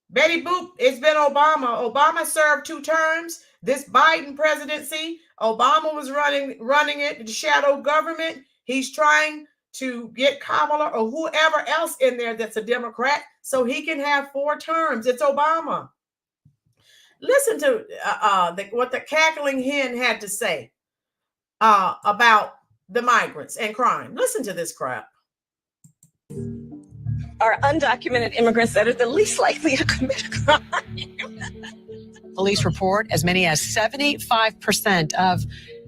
Betty Boop, it's been Obama. Obama served 2 terms. This Biden presidency, Obama was running it, the shadow government. He's trying to get Kamala or whoever else in there that's a Democrat so he can have 4 terms. It's Obama. Listen to what the cackling hen had to say about the migrants and crime. Listen to this crap. Are undocumented immigrants that are the least likely to commit a crime. Police report as many as 75% of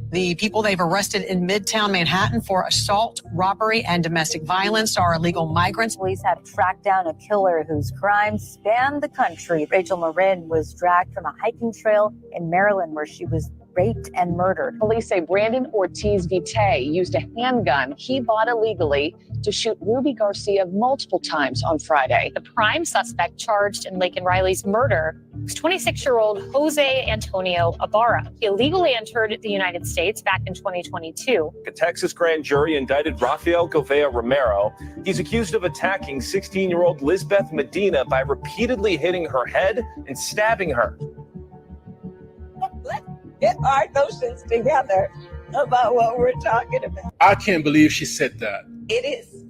the people they've arrested in Midtown Manhattan for assault, robbery, and domestic violence are illegal migrants. Police have tracked down a killer whose crimes spanned the country. Rachel Marin was dragged from a hiking trail in Maryland where she was raped and murdered. Police say Brandon Ortiz Vite used a handgun he bought illegally to shoot Ruby Garcia multiple times on Friday. The prime suspect charged in Laken Riley's murder was 26-year-old Jose Antonio Ibarra. He illegally entered the United States back in 2022. A Texas grand jury indicted Rafael Govea Romero. He's accused of attacking 16-year-old Lisbeth Medina by repeatedly hitting her head and stabbing her. Let's get our notions together about what we're talking about. I can't believe she said that. It is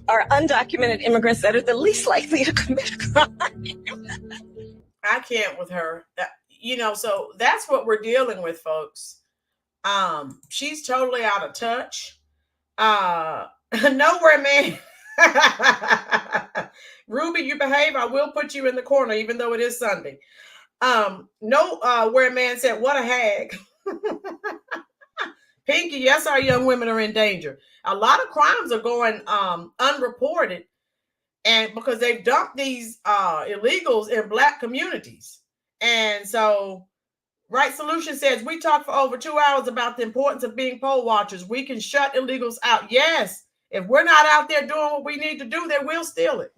our undocumented immigrants that are the least likely to commit a crime. I can't with her. So that's what we're dealing with, folks. She's totally out of touch. Nowhere, man. Ruby, you behave. I will put you in the corner, even though it is Sunday. Where man said, what a hag. Pinky, yes, our young women are in danger. A lot of crimes are going unreported, and because they've dumped these illegals in Black communities. And so Right Solution says, we talked for over 2 hours about the importance of being poll watchers. We can shut illegals out. Yes, if we're not out there doing what we need to do, then we'll steal it.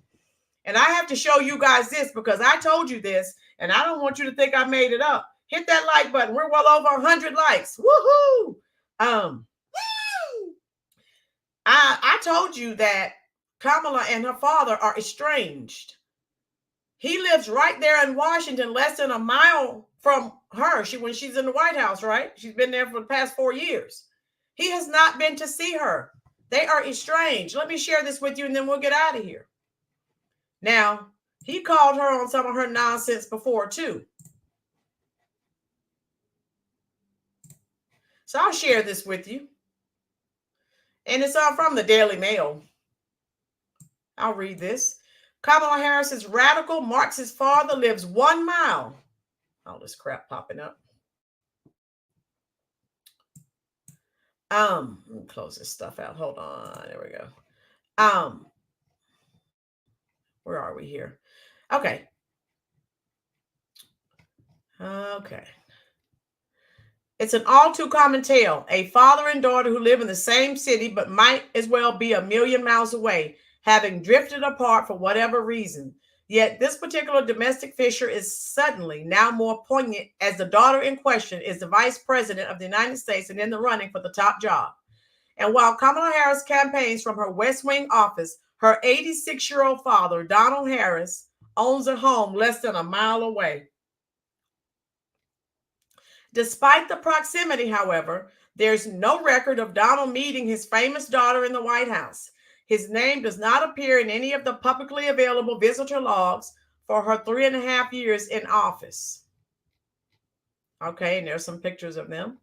And I have to show you guys this because I told you this, and I don't want you to think I made it up. Hit that like button. We're well over 100 likes. Woohoo! I told you that Kamala and her father are estranged. He lives right there in Washington, less than a mile from her. When she's in the White House, right? She's been there for the past 4 years. He has not been to see her. They are estranged. Let me share this with you, and then we'll get out of here. Now, he called her on some of her nonsense before, too. So I'll share this with you. And it's from the Daily Mail. I'll read this. Kamala Harris's radical Marxist father lives 1 mile. All this crap popping up. Let me close this stuff out. Hold on. There we go. Where are we here? Okay. It's an all too common tale. A father and daughter who live in the same city but might as well be a million miles away, having drifted apart for whatever reason. Yet this particular domestic fissure is suddenly now more poignant as the daughter in question is the vice president of the United States and in the running for the top job. And while Kamala Harris campaigns from her West Wing office, her 86-year-old father, Donald Harris, owns a home less than a mile away. Despite the proximity, however, there's no record of Donald meeting his famous daughter in the White House. His name does not appear in any of the publicly available visitor logs for her 3.5 years in office. Okay, and there's some pictures of them.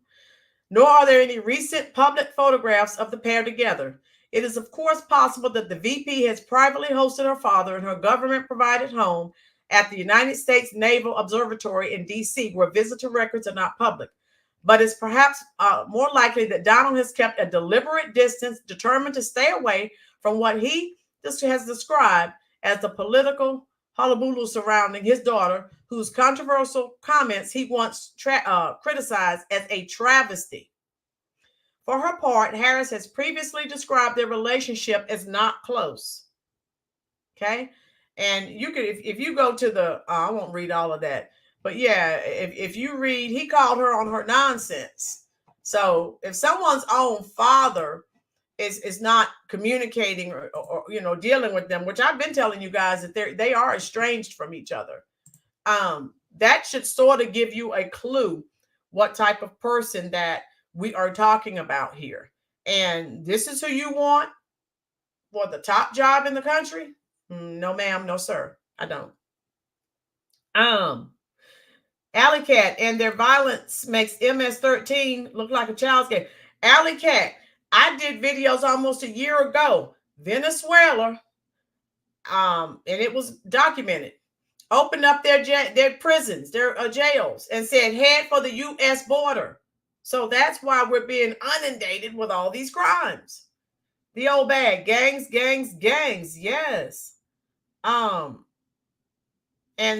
Nor are there any recent public photographs of the pair together. It is, of course, possible that the VP has privately hosted her father in her government-provided home at the United States Naval Observatory in D.C., where visitor records are not public. But it's perhaps more likely that Donald has kept a deliberate distance, determined to stay away from what he has described as the political hullabaloo surrounding his daughter, whose controversial comments he once criticized as a travesty. For her part, Harris has previously described their relationship as not close. Okay? And you could, if you go to the, I won't read all of that, but yeah, if you read, he called her on her nonsense. So if someone's own father is not communicating or you know, dealing with them, which I've been telling you guys that they are estranged from each other, that should sort of give you a clue what type of person that we are talking about here. And this is who you want for the top job in the country? No, ma'am, no, sir. I don't. Alley Cat and their violence makes MS-13 look like a child's game. Alley Cat, I did videos almost a year ago. Venezuela, and it was documented, opened up their prisons, their jails, and said head for the U.S. border. So that's why we're being inundated with all these crimes. The old bag, gangs, yes. And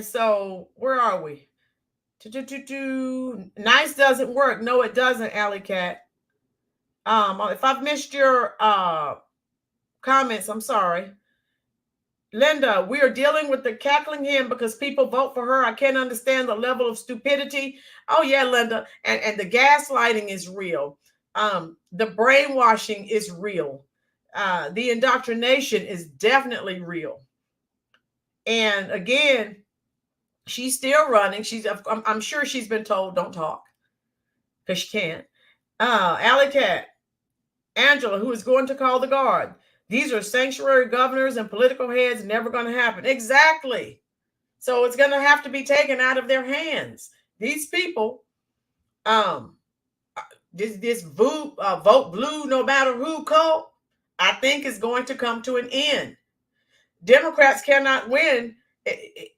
so where are we? Nice doesn't work. No, it doesn't, Alley Cat. If I've missed your comments, I'm sorry. Linda, we are dealing with the cackling hen because people vote for her. I can't understand the level of stupidity. Oh yeah, Linda. And the gaslighting is real. The brainwashing is real. The indoctrination is definitely real. And again, she's still running. I'm sure she's been told don't talk because she can't. Alley Cat, Angela, who is going to call the guard. These are sanctuary governors and political heads, never going to happen. Exactly. So it's going to have to be taken out of their hands. These people, this vote blue no matter who cult, I think is going to come to an end. Democrats cannot win.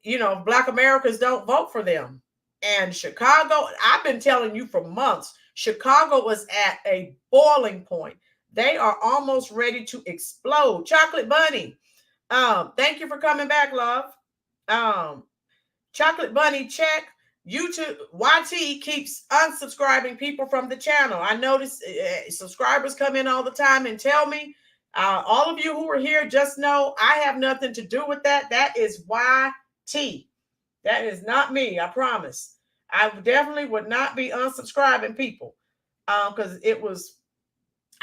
You know, Black Americans don't vote for them. And Chicago, I've been telling you for months, Chicago was at a boiling point. They are almost ready to explode. Chocolate Bunny, thank you for coming back, love. Chocolate Bunny, check. YouTube, YT keeps unsubscribing people from the channel. I notice subscribers come in all the time and tell me, all of you who are here, just know I have nothing to do with that. That is YT. That is not me, I promise. I definitely would not be unsubscribing people because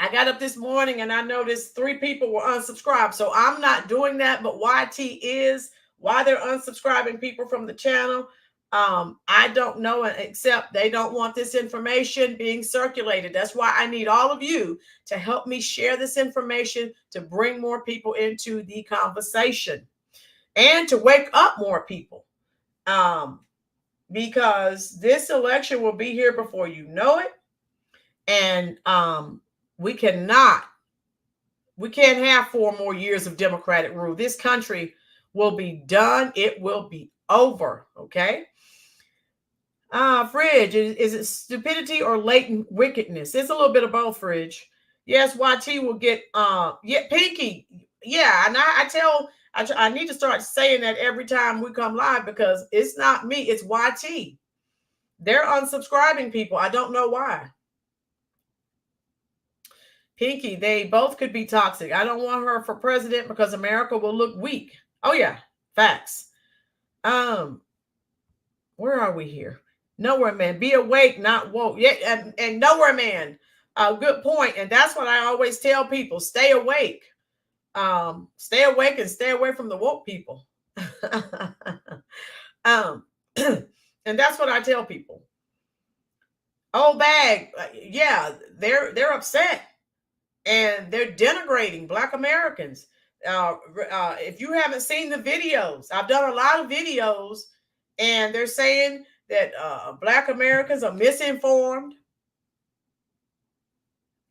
I got up this morning and I noticed 3 people were unsubscribed. So I'm not doing that, but YT is. Why they're unsubscribing people from the channel, I don't know, except they don't want this information being circulated. That's why I need all of you to help me share this information to bring more people into the conversation and to wake up more people. Because this election will be here before you know it. And we can't have 4 more years of Democratic rule. This country will be done. It will be over. Okay. Fridge, is it stupidity or latent wickedness? It's a little bit of both, Fridge. Yes, YT will get Pinky. Yeah, and I need to start saying that every time we come live because it's not me, it's YT. They're unsubscribing people. I don't know why. Pinky, they both could be toxic. I don't want her for president because America will look weak. Oh yeah, facts. Where are we here? Nowhere Man. Be awake, not woke. Yeah, and Nowhere Man. Good point. And that's what I always tell people. Stay awake. Stay awake and stay away from the woke people. And that's what I tell people. Old bag, yeah, they're upset and they're denigrating Black Americans. If you haven't seen the videos, I've done a lot of videos, and they're saying that Black Americans are misinformed.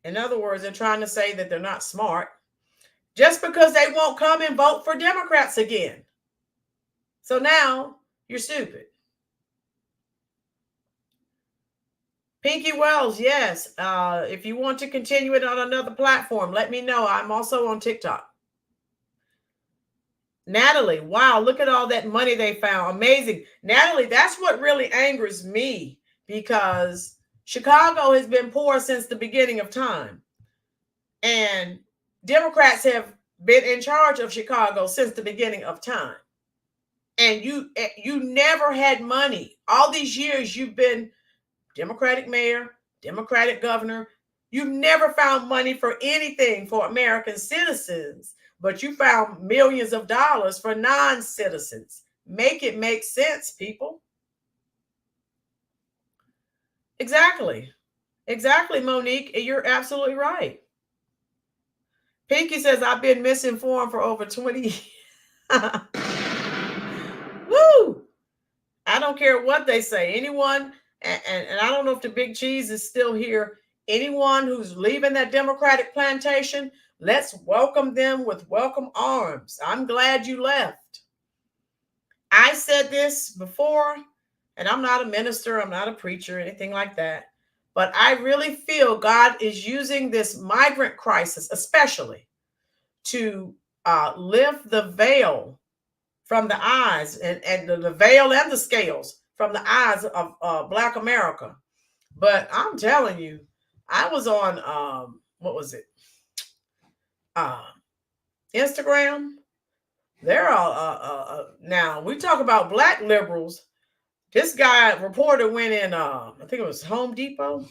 In other words, they're trying to say that they're not smart just because they won't come and vote for Democrats again. So now you're stupid. Pinky Wells, yes. If you want to continue it on another platform, let me know. I'm also on TikTok. Natalie, wow, look at all that money they found. Amazing. Natalie, that's what really angers me, because Chicago has been poor since the beginning of time. And Democrats have been in charge of Chicago since the beginning of time. And you never had money. All these years you've been Democratic mayor, Democratic governor. You've never found money for anything for American citizens, but you found millions of dollars for non-citizens. Make it make sense, people. Exactly. Exactly, Monique. You're absolutely right. Pinky says, I've been misinformed for over 20 years. Woo! I don't care what they say. Anyone, and I don't know if the big cheese is still here, anyone who's leaving that Democratic plantation, let's welcome them with welcome arms. I'm glad you left. I said this before, and I'm not a minister, I'm not a preacher, anything like that. But I really feel God is using this migrant crisis, especially, to lift the veil from the eyes and the veil and the scales from the eyes of Black America. But I'm telling you, I was on, what was it? Instagram. There are, now we talk about Black liberals. This guy reporter went in, I think it was Home Depot.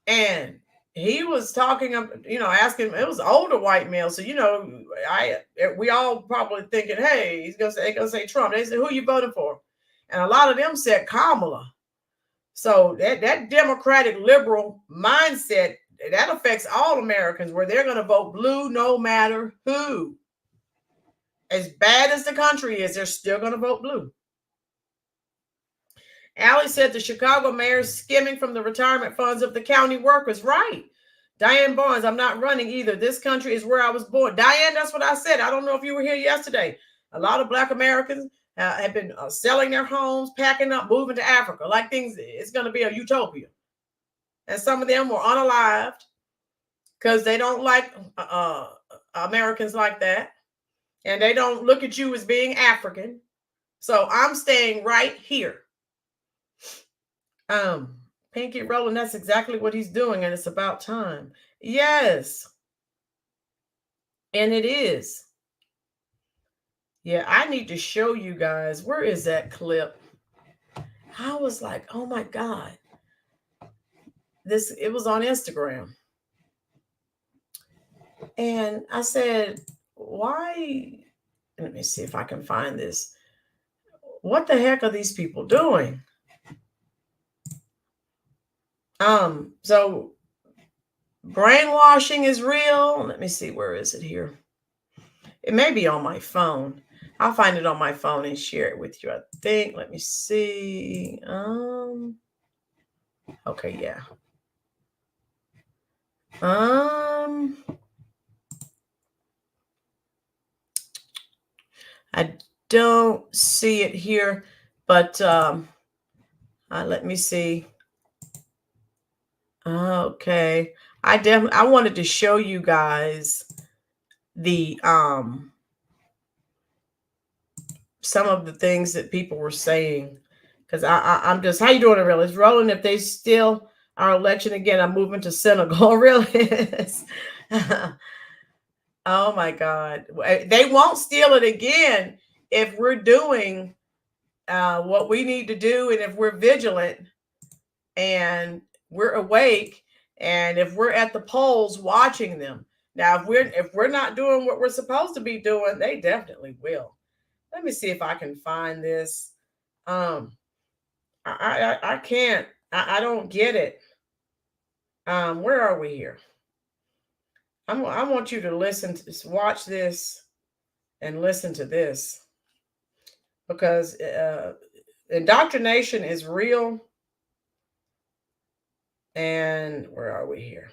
And he was talking, asking, it was older white male. So, we all probably thinking, hey, he's going to say Trump. They said, who you voting for? And a lot of them said Kamala. So that Democratic liberal mindset, that affects all Americans, where they're going to vote blue no matter who. As bad as the country is, they're still going to vote blue. Allie said the Chicago mayor is skimming from the retirement funds of the county workers. Right. Diane Barnes, I'm not running either. This country is where I was born. Diane, that's what I said. I don't know if you were here yesterday. A lot of Black Americans have been selling their homes, packing up, moving to Africa. Like things, it's going to be a utopia. And some of them were unalived because they don't like Americans like that. And they don't look at you as being African. So I'm staying right here. Pinky rolling, that's exactly what he's doing, and it's about time. Yes. And it is. Yeah, I need to show you guys. Where is that clip? I was like, oh my God. It was on Instagram. And I said, why? Let me see if I can find this. What the heck are these people doing? So brainwashing is real. Let me see, where is it here? It may be on my phone. I'll find it on my phone and share it with you, I think. Let me see. Okay, yeah. I don't see it here, but let me see. Okay. I wanted to show you guys the some of the things that people were saying, because I'm just, how you doing, Aurelia? It's rolling. If they steal our election again, I'm moving to Senegal. Really? Oh my God. They won't steal it again if we're doing what we need to do, and if we're vigilant and we're awake, and if we're at the polls watching them. Now, if we're not doing what we're supposed to be doing, they definitely will. Let me see if I can find this. I can't. I don't get it. Where are we here? I want you to watch this and listen to this, because indoctrination is real. And where are we here?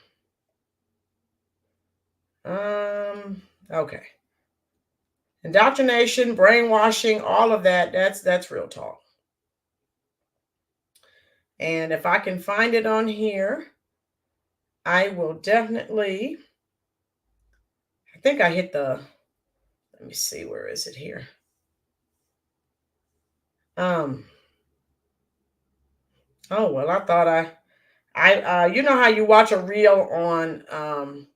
Okay. Indoctrination, brainwashing, all of that, that's real talk. And if I can find it on here, I will definitely, I think I hit the, let me see, where is it here? Oh, well, I thought you know how you watch a reel on,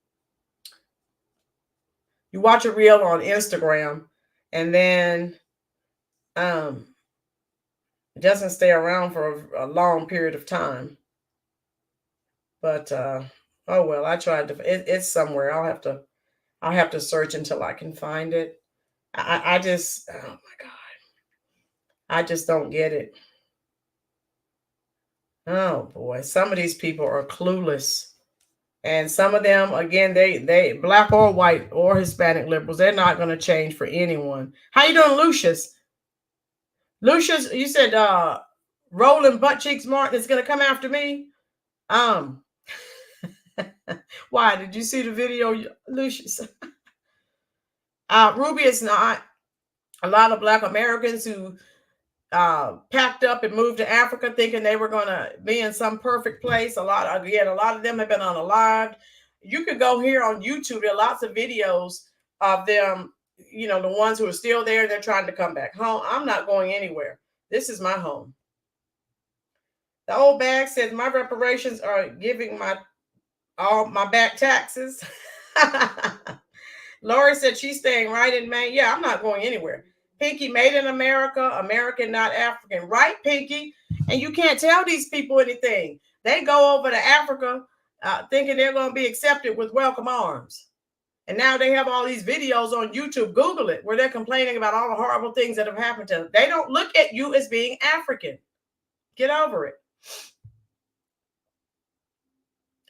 you watch a reel on Instagram and then it doesn't stay around for a long period of time. But oh well, I tried to. It's somewhere. I'll have to search until I can find it. I just, oh my God, I just don't get it. Oh boy, some of these people are clueless, and some of them, again, they black or white or Hispanic liberals, they're not going to change for anyone. How you doing, Lucius? Lucius, you said Rolling Butt Cheeks Martin is going to come after me. Why? Did you see the video, Lucius? Ruby is not. A lot of Black Americans who packed up and moved to Africa thinking they were going to be in some perfect place. A lot of them have been unalived. You could go here on YouTube. There are lots of videos of them, you know, the ones who are still there. They're trying to come back home. I'm not going anywhere. This is my home. The old bag says my reparations are giving all my back taxes. Lori said she's staying right in Maine. Yeah, I'm not going anywhere. Pinky, made in America, American, not African. Right, Pinky? And you can't tell these people anything. They go over to Africa thinking they're going to be accepted with welcome arms. And now they have all these videos on YouTube. Google it, where they're complaining about all the horrible things that have happened to them. They don't look at you as being African. Get over it.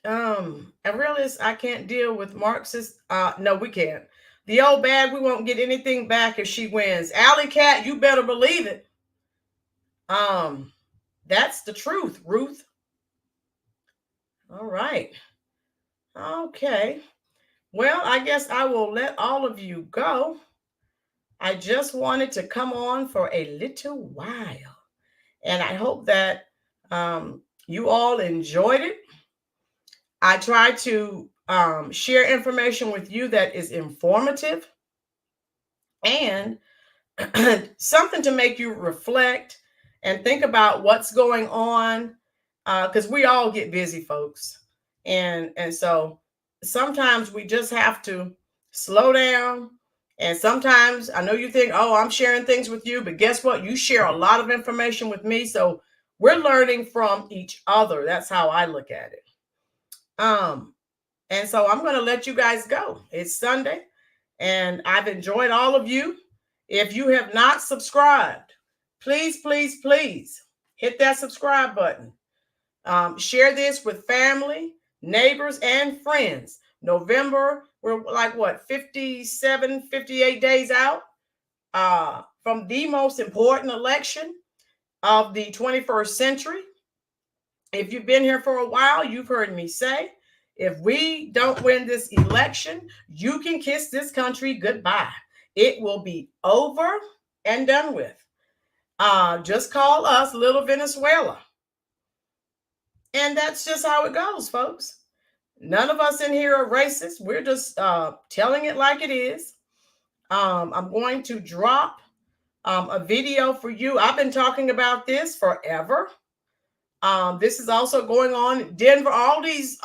I realize I can't deal with Marxists. No, we can't. The old bag, we won't get anything back if she wins. Alley Cat, you better believe it. That's the truth, Ruth. All right. Okay. Well, I guess I will let all of you go. I just wanted to come on for a little while. And I hope that you all enjoyed it. I try to share information with you that is informative and something to make you reflect and think about what's going on, because we all get busy, folks. And so sometimes we just have to slow down. And sometimes I know you think, oh, I'm sharing things with you, but guess what? You share a lot of information with me. So we're learning from each other. That's how I look at it. And so I'm going to let you guys go. It's Sunday and I've enjoyed all of you. If you have not subscribed, please, please, please hit that subscribe button. Share this with family, neighbors, and friends. November, we're like what, 57, 58 days out from the most important election of the 21st century. If you've been here for a while, you've heard me say, if we don't win this election, you can kiss this country goodbye. It will be over and done with. Just call us Little Venezuela. And that's just how it goes, folks. None of us in here are racist. We're just telling it like it is. I'm going to drop a video for you. I've been talking about this forever. This is also going on in Denver, all these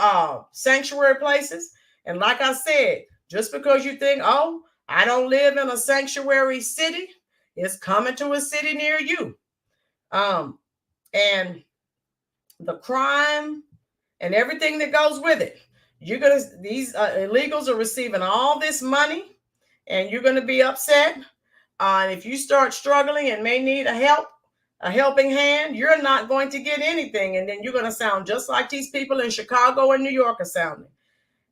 sanctuary places. And like I said, just because you think, oh, I don't live in a sanctuary city, it's coming to a city near you. And the crime and everything that goes with it. These illegals are receiving all this money and you're going to be upset. And if you start struggling and may need a helping hand, you're not going to get anything. And then you're going to sound just like these people in Chicago and New York are sounding.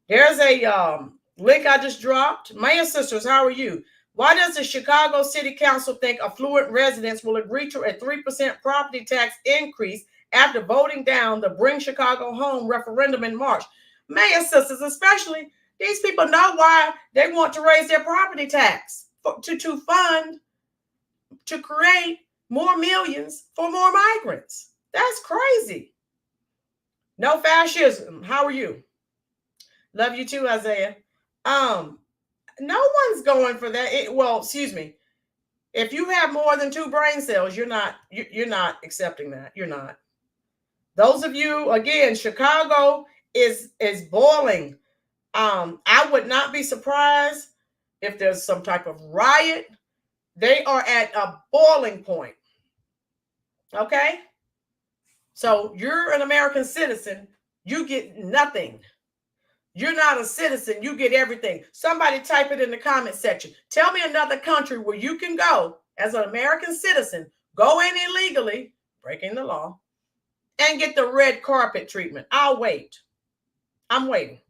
There's a link I just dropped. Mayor Sisters, how are you? Why does the Chicago City Council think affluent residents will agree to a 3% property tax increase after voting down the Bring Chicago Home referendum in March? Mayor Sisters, especially, these people know why they want to raise their property tax. to fund, to create more millions for more migrants. That's crazy. No fascism. How are you? Love you too, Isaiah. No one's going for that. Well, excuse me. If you have more than 2 brain cells, you're not accepting that. You're not. Those of you, again, Chicago is boiling. I would not be surprised if there's some type of riot. They are at a boiling point. Okay? So you're an American citizen, you get nothing. You're not a citizen, you get everything. Somebody type it in the comment section. Tell me another country where you can go as an American citizen, go in illegally, breaking the law, and get the red carpet treatment. I'll wait. I'm waiting.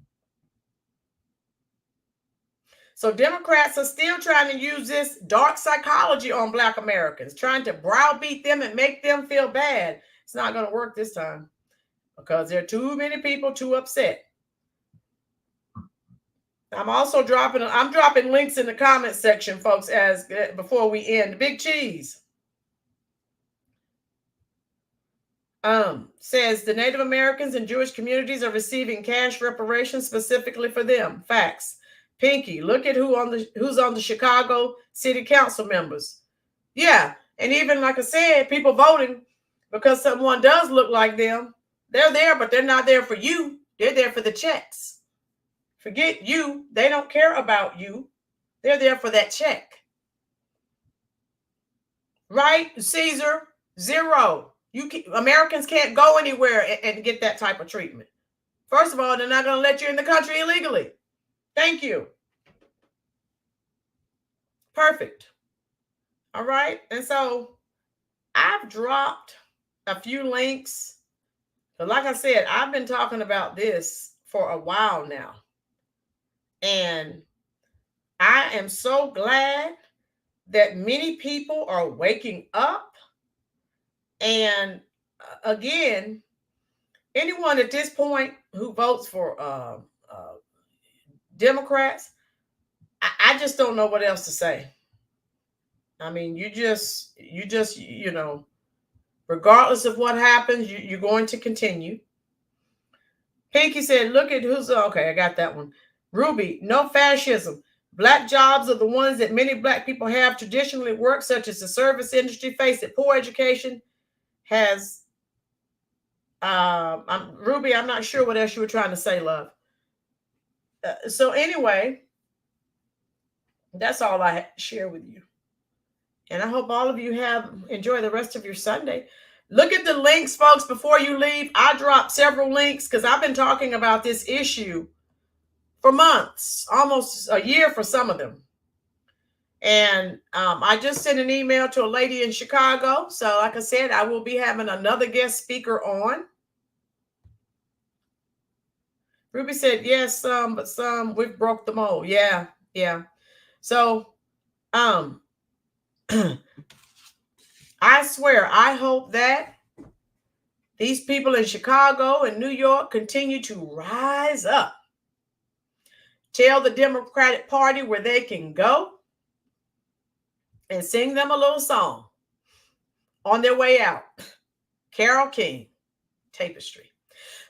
So Democrats are still trying to use this dark psychology on Black Americans, trying to browbeat them and make them feel bad. It's not going to work this time because there are too many people too upset. I'm also dropping links in the comment section, folks, as before we end. Big Cheese says the Native Americans and Jewish communities are receiving cash reparations specifically for them. Facts. Pinky, look at who's on the Chicago City Council members. Yeah, and even like I said, people voting because someone does look like them. They're there, but they're not there for you. They're there for the checks. Forget you. They don't care about you. They're there for that check. Right? Caesar, 0. Americans can't go anywhere and get that type of treatment. First of all, they're not going to let you in the country illegally. Thank you. Perfect. All right. And so I've dropped a few links. But like I said, I've been talking about this for a while now. And I am so glad that many people are waking up. And again, anyone at this point who votes for Democrats, I just don't know what else to say. I mean, you just, regardless of what happens, you're going to continue. Pinky said, look at who's, okay, I got that one. Ruby, no fascism. Black jobs are the ones that many Black people have traditionally worked, such as the service industry. Face it, poor education has, Ruby, I'm not sure what else you were trying to say, love. So anyway, that's all I share with you. And I hope all of you enjoy the rest of your Sunday. Look at the links, folks, before you leave. I dropped several links because I've been talking about this issue for months, almost a year for some of them. And I just sent an email to a lady in Chicago. So like I said, I will be having another guest speaker on. Ruby said, yes, some, but some we've broke the mold. Yeah. So I swear, I hope that these people in Chicago and New York continue to rise up. Tell the Democratic Party where they can go and sing them a little song on their way out. Carole King, Tapestry.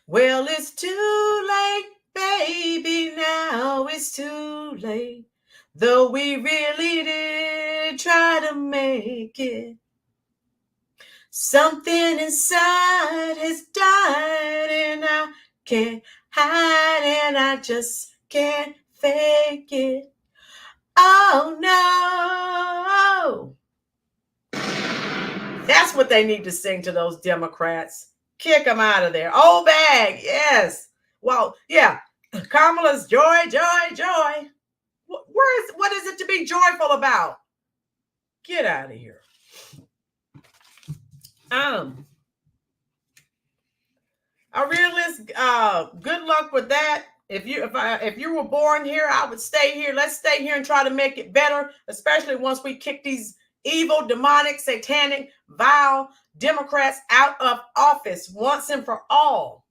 Well, it's too late, baby, now it's too late. Though we really did try to make it. Something inside has died and I can't hide and I just can't fake it. Oh no. That's what they need to sing to those Democrats. Kick them out of there. Old bag, yes. Well, yeah. Kamala's joy, joy, joy. What is it to be joyful about? Get out of here. A realist, good luck with that. If you were born here, I would stay here. Let's stay here and try to make it better, especially once we kick these evil, demonic, satanic, vile Democrats out of office once and for all.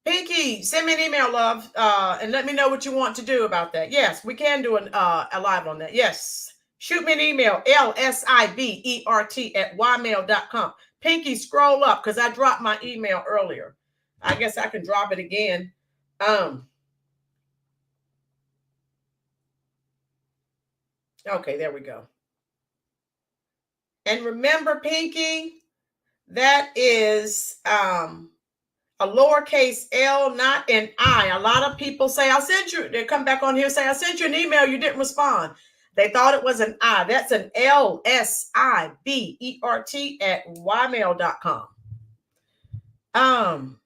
Pinky, send me an email, love, and let me know what you want to do about that. Yes, we can do a live on that. Yes. Shoot me an email, lsibert@ymail.com. Pinky, scroll up because I dropped my email earlier. I guess I can drop it again. Okay, there we go. And remember, Pinky, that is a lowercase L, not an I. A lot of people say, I sent you, they come back on here and say, I sent you an email, you didn't respond. They thought it was an I. That's an LSIBERT@ymail.com.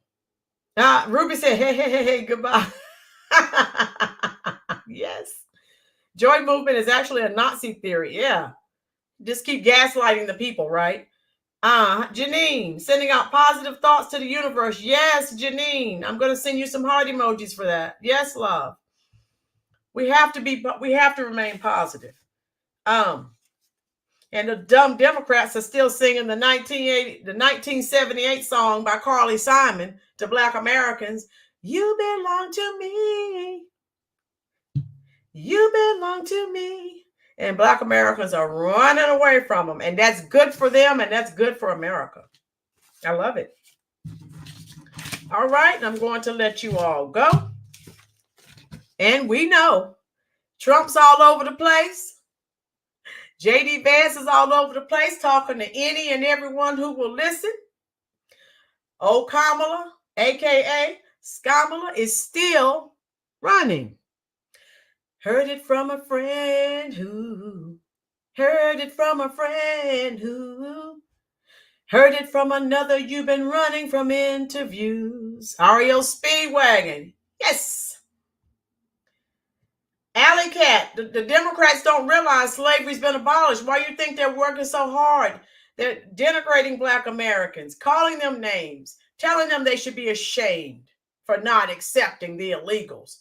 Ruby said, hey, goodbye. Yes. Joy movement is actually a Nazi theory. Yeah. Just keep gaslighting the people, right? Janine, sending out positive thoughts to the universe. Yes, Janine. I'm going to send you some heart emojis for that. Yes, love. We have to remain positive. And the dumb Democrats are still singing the 1978 song by Carly Simon to Black Americans. You belong to me. You belong to me. And Black Americans are running away from them. And that's good for them. And that's good for America. I love it. All right. And I'm going to let you all go. And we know Trump's all over the place. JD Vance is all over the place talking to any and everyone who will listen. Old Kamala, a.k.a. Skamala, is still running. Heard it from a friend who, heard it from a friend who, heard it from another. You've been running from interviews. Ariel Speedwagon. Yes. Alley Cat, the Democrats don't realize slavery's been abolished. Why you think they're working so hard? They're denigrating Black Americans, calling them names, telling them they should be ashamed for not accepting the illegals.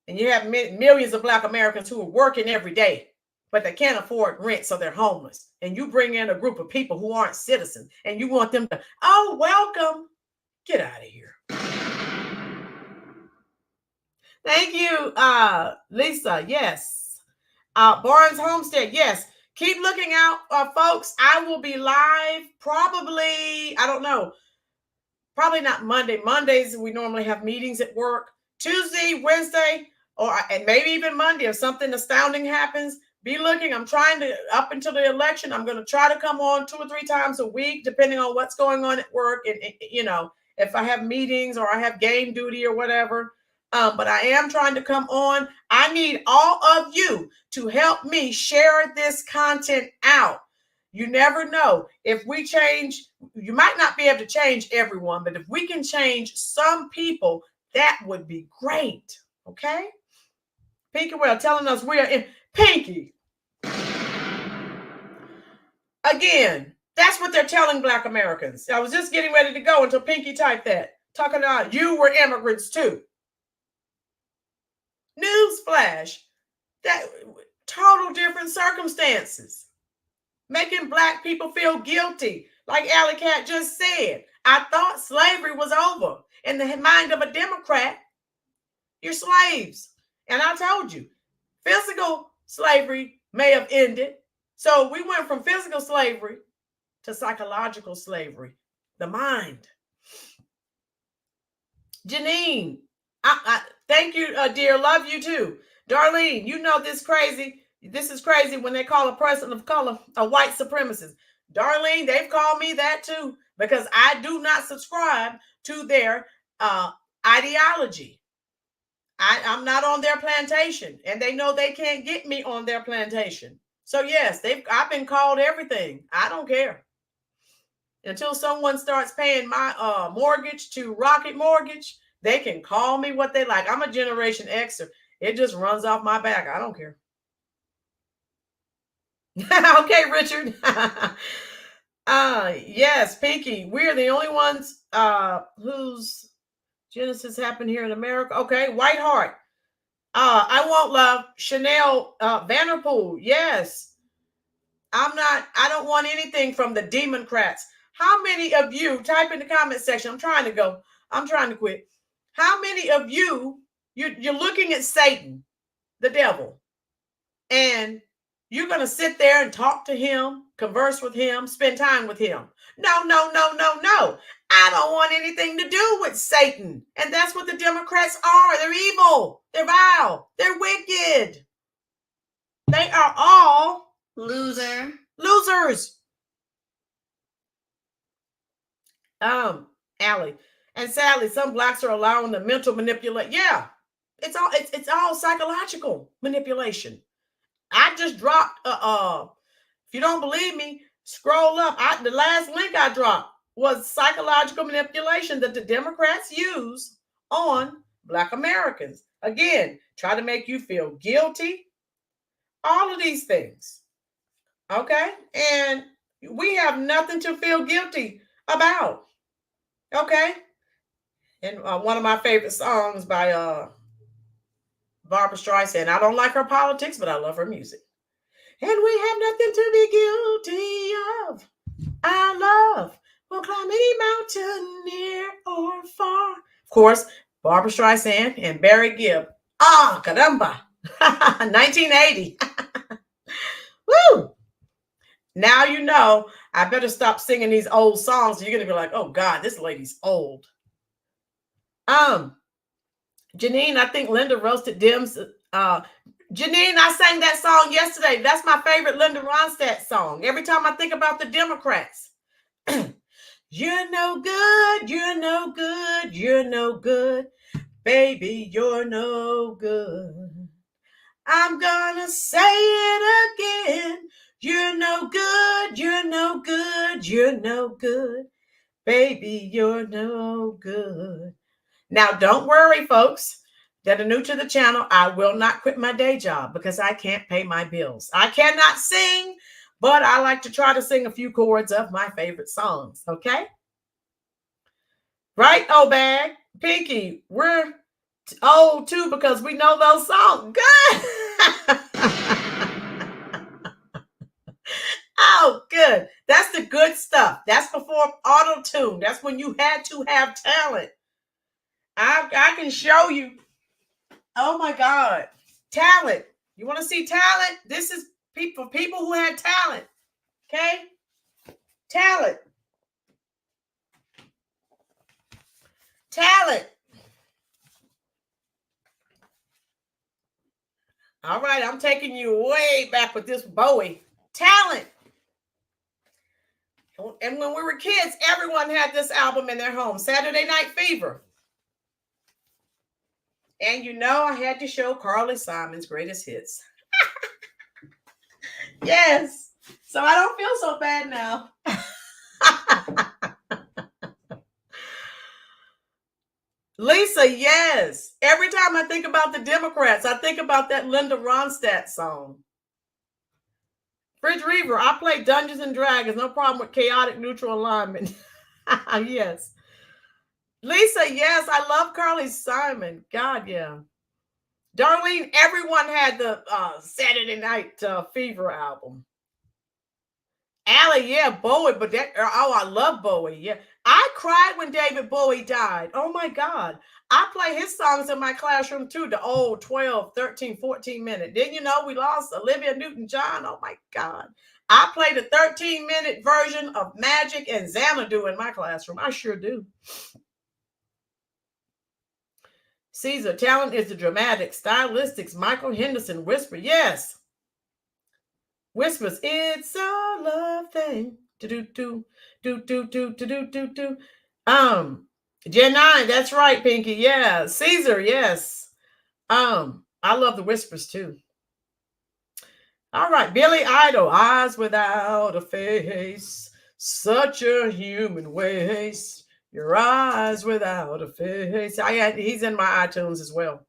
And you have millions of Black Americans who are working every day, but they can't afford rent, so they're homeless. And you bring in a group of people who aren't citizens, and you want them to, oh, welcome. Get out of here. Thank you, Lisa. Yes. Barnes Homestead. Yes. Keep looking out, folks. I will be live probably, I don't know, probably not Monday. Mondays, we normally have meetings at work. Tuesday, Wednesday, and maybe even Monday if something astounding happens. Be looking. I'm trying to, up until the election, I'm going to try to come on 2 or 3 times a week, depending on what's going on at work. And you know, if I have meetings or I have game duty or whatever. But I am trying to come on. I need all of you to help me share this content out. You never know. If we change, you might not be able to change everyone, but if we can change some people, that would be great. Okay? Pinky Well telling us we are in. Pinky. Again, that's what they're telling Black Americans. I was just getting ready to go until Pinky typed that. Talking about you were immigrants too. Newsflash, that total different circumstances, making Black people feel guilty. Like Alley Cat just said, I thought slavery was over. In the mind of a Democrat, you're slaves. And I told you, physical slavery may have ended. So we went from physical slavery to psychological slavery, the mind. Janine, I thank you, dear. Love you too. Darlene, you know this crazy. This is crazy when they call a person of color a white supremacist. Darlene, they've called me that too because I do not subscribe to their ideology. I'm not on their plantation, and they know they can't get me on their plantation. So yes, I've been called everything. I don't care. Until someone starts paying my mortgage to Rocket Mortgage, they can call me what they like. I'm a Generation Xer. It just runs off my back. I don't care. Okay, Richard. Yes, Pinky. We're the only ones whose Genesis happened here in America. Okay, White Heart. I won't love Chanel Vanderpool. Yes. I don't want anything from the Democrats. How many of you, type in the comment section, I'm trying to go. I'm trying to quit. How many of you're looking at Satan, the devil, and you're going to sit there and talk to him, converse with him, spend time with him? No, no, no, no, no. I don't want anything to do with Satan. And that's what the Democrats are. They're evil. They're vile. They're wicked. They are all losers. Allie. And sadly, some blacks are allowing the mental manipulate. Yeah, it's all psychological manipulation. I just dropped if you don't believe me, scroll up. The last link I dropped was psychological manipulation that the Democrats use on Black Americans. Again, try to make you feel guilty. All of these things. Okay? And we have nothing to feel guilty about. Okay? And one of my favorite songs by Barbra Streisand. I don't like her politics, but I love her music. And we have nothing to be guilty of. Our love will climb any mountain near or far. Of course, Barbra Streisand and Barry Gibb. Ah, caramba. 1980. Woo! Now you know I better stop singing these old songs. You're going to be like, oh God, this lady's old. Janine, I think Linda roasted Dims. Janine, I sang that song yesterday. That's my favorite Linda Ronstadt song. Every time I think about the Democrats. You're no good, you're no good, you're no good. Baby, you're no good. I'm gonna say it again. You're no good, you're no good, you're no good. Baby, you're no good. Now, don't worry, folks that are new to the channel. I will not quit my day job because I can't pay my bills. I cannot sing, but I like to try to sing a few chords of my favorite songs, okay? Right, Obag? Pinky, we're old too because we know those songs. Good. Oh, good. That's the good stuff. That's before auto-tune. That's when you had to have talent. I can show you. Oh my God. Talent. You want to see talent? This is people who had talent. Okay? Talent. Talent. All right, I'm taking you way back with this Bowie. Talent. And when we were kids, everyone had this album in their home, Saturday Night Fever. And you know, I had to show Carly Simon's greatest hits. Yes. So I don't feel so bad now. Lisa, yes. Every time I think about the Democrats, I think about that Linda Ronstadt song. Fridge Reaver, I play Dungeons and Dragons. No problem with chaotic neutral alignment. Yes. Lisa, yes, I love Carly Simon. God, yeah. Darlene, everyone had the Saturday Night Fever album. Allie, yeah, Bowie, but I love Bowie. Yeah. I cried when David Bowie died. Oh my God. I play his songs in my classroom too, the old 12, 13, 14 minute. Then you know we lost Olivia Newton-John. Oh my God. I play the 13-minute version of Magic and Xanadu in my classroom. I sure do. Caesar, talent is the dramatic, stylistics, Michael Henderson, Whisper, yes. Whispers, it's a love thing. Do. Gen 9, that's right, Pinky. Yeah. Caesar, yes. I love the Whispers too. All right, Billy Idol, eyes without a face, such a human waste. Your eyes without a face. He's in my iTunes as well.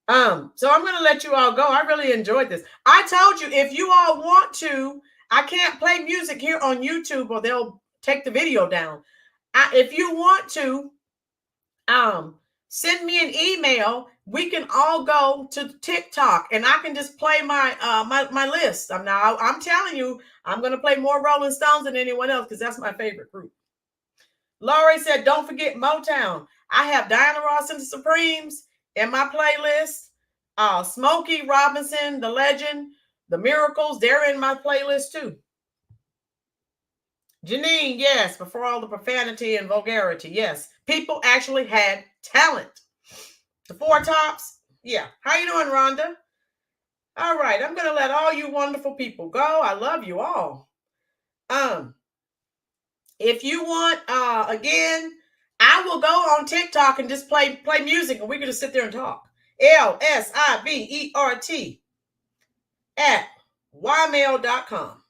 So I'm going to let you all go. I really enjoyed this. I told you, if you all want to, I can't play music here on YouTube or they'll take the video down. If you want to, send me an email. We can all go to TikTok and I can just play my my list. I'm telling you, I'm going to play more Rolling Stones than anyone else because that's my favorite group. Laurie said, don't forget Motown. I have Diana Ross and the Supremes in my playlist. Smokey Robinson, the legend, the Miracles, they're in my playlist too. Janine, yes, before all the profanity and vulgarity, yes. People actually had talent. The Four Tops, yeah. How you doing, Rhonda? All right, I'm going to let all you wonderful people go. I love you all. If you want, again, I will go on TikTok and just play music, and we're going to sit there and talk. LSIVERT at ymail.com.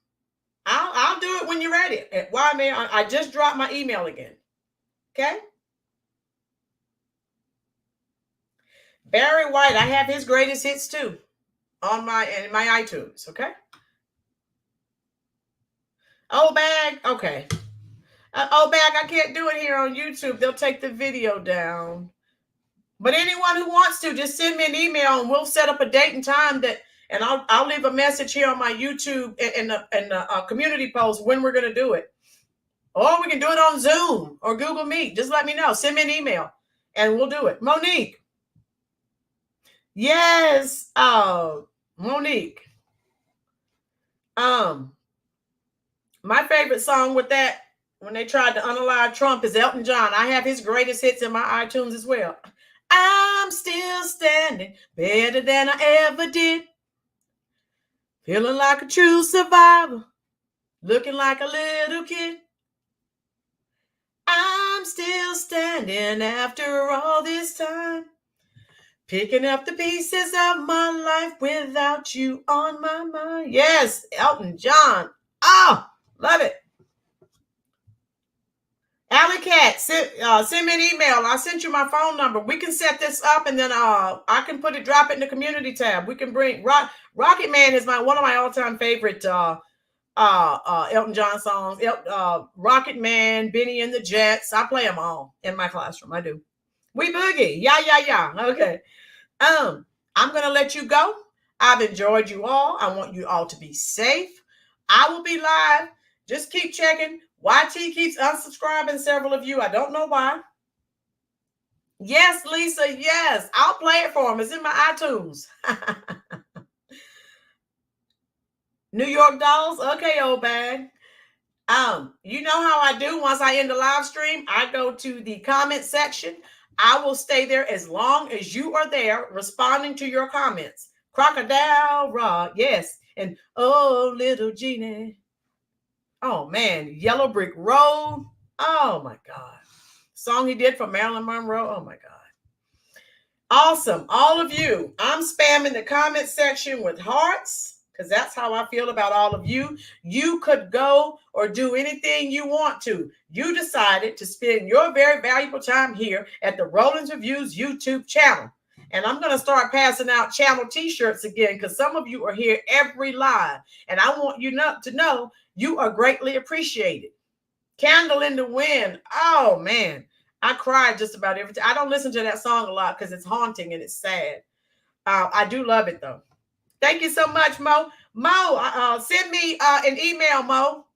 I'll do it when you're ready at ymail. I just dropped my email again. Okay. Barry White, I have his greatest hits too on my iTunes. Okay. Old bag. Okay. Old bag, I can't do it here on YouTube. They'll take the video down. But anyone who wants to, just send me an email and we'll set up a date and time and I'll leave a message here on my YouTube and the community post when we're going to do it. Or we can do it on Zoom or Google Meet. Just let me know. Send me an email and we'll do it. Monique. Yes. Monique. My favorite song with that, when they tried to unalive Trump, is Elton John. I have his greatest hits in my iTunes as well. I'm still standing better than I ever did. Feeling like a true survivor. Looking like a little kid. I'm still standing after all this time. Picking up the pieces of my life without you on my mind. Yes, Elton John. Oh, love it. Alley Cat, send me an email. I sent you my phone number. We can set this up and then I can drop it in the community tab. We can bring Rocket Man is one of my all-time favorite Elton John songs. Rocket Man, Benny and the Jets. I play them all in my classroom. I do. We boogie. Yeah. Okay. I'm gonna let you go. I've enjoyed you all. I want you all to be safe. I will be live. Just keep checking. YT keeps unsubscribing several of you. I don't know why. Yes, Lisa. Yes, I'll play it for them. It's in my iTunes. New York Dolls. Okay, old bag. You know how I do. Once I end the live stream, I go to the comment section. I will stay there as long as you are there responding to your comments. Crocodile Rock. Yes. And oh, little Jeannie. Oh, man. Yellow Brick Road. Oh, my God. Song he did for Marilyn Monroe. Oh, my God. Awesome. All of you. I'm spamming the comment section with hearts because that's how I feel about all of you. You could go or do anything you want to. You decided to spend your very valuable time here at the Rollins Reviews YouTube channel. And I'm going to start passing out channel t-shirts again because some of you are here every live. And I want you to know you are greatly appreciated. Candle in the Wind. Oh, man. I cried just about every time. I don't listen to that song a lot because it's haunting and it's sad. I do love it, though. Thank you so much, Mo. Mo, send me an email, Mo.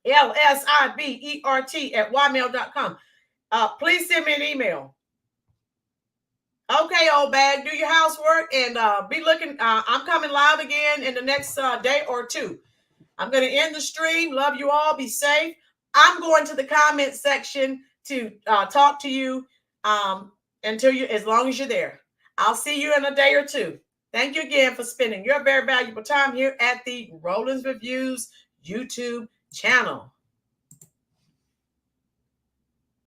LSIVERT@ymail.com. Please send me an email. Okay, old bag, do your housework and be looking. I'm coming live again in the next day or two. I'm going to end the stream. Love you all. Be safe. I'm going to the comment section to talk to you as long as you're there. I'll see you in a day or two. Thank you again for spending your very valuable time here at the Rollins Reviews YouTube channel.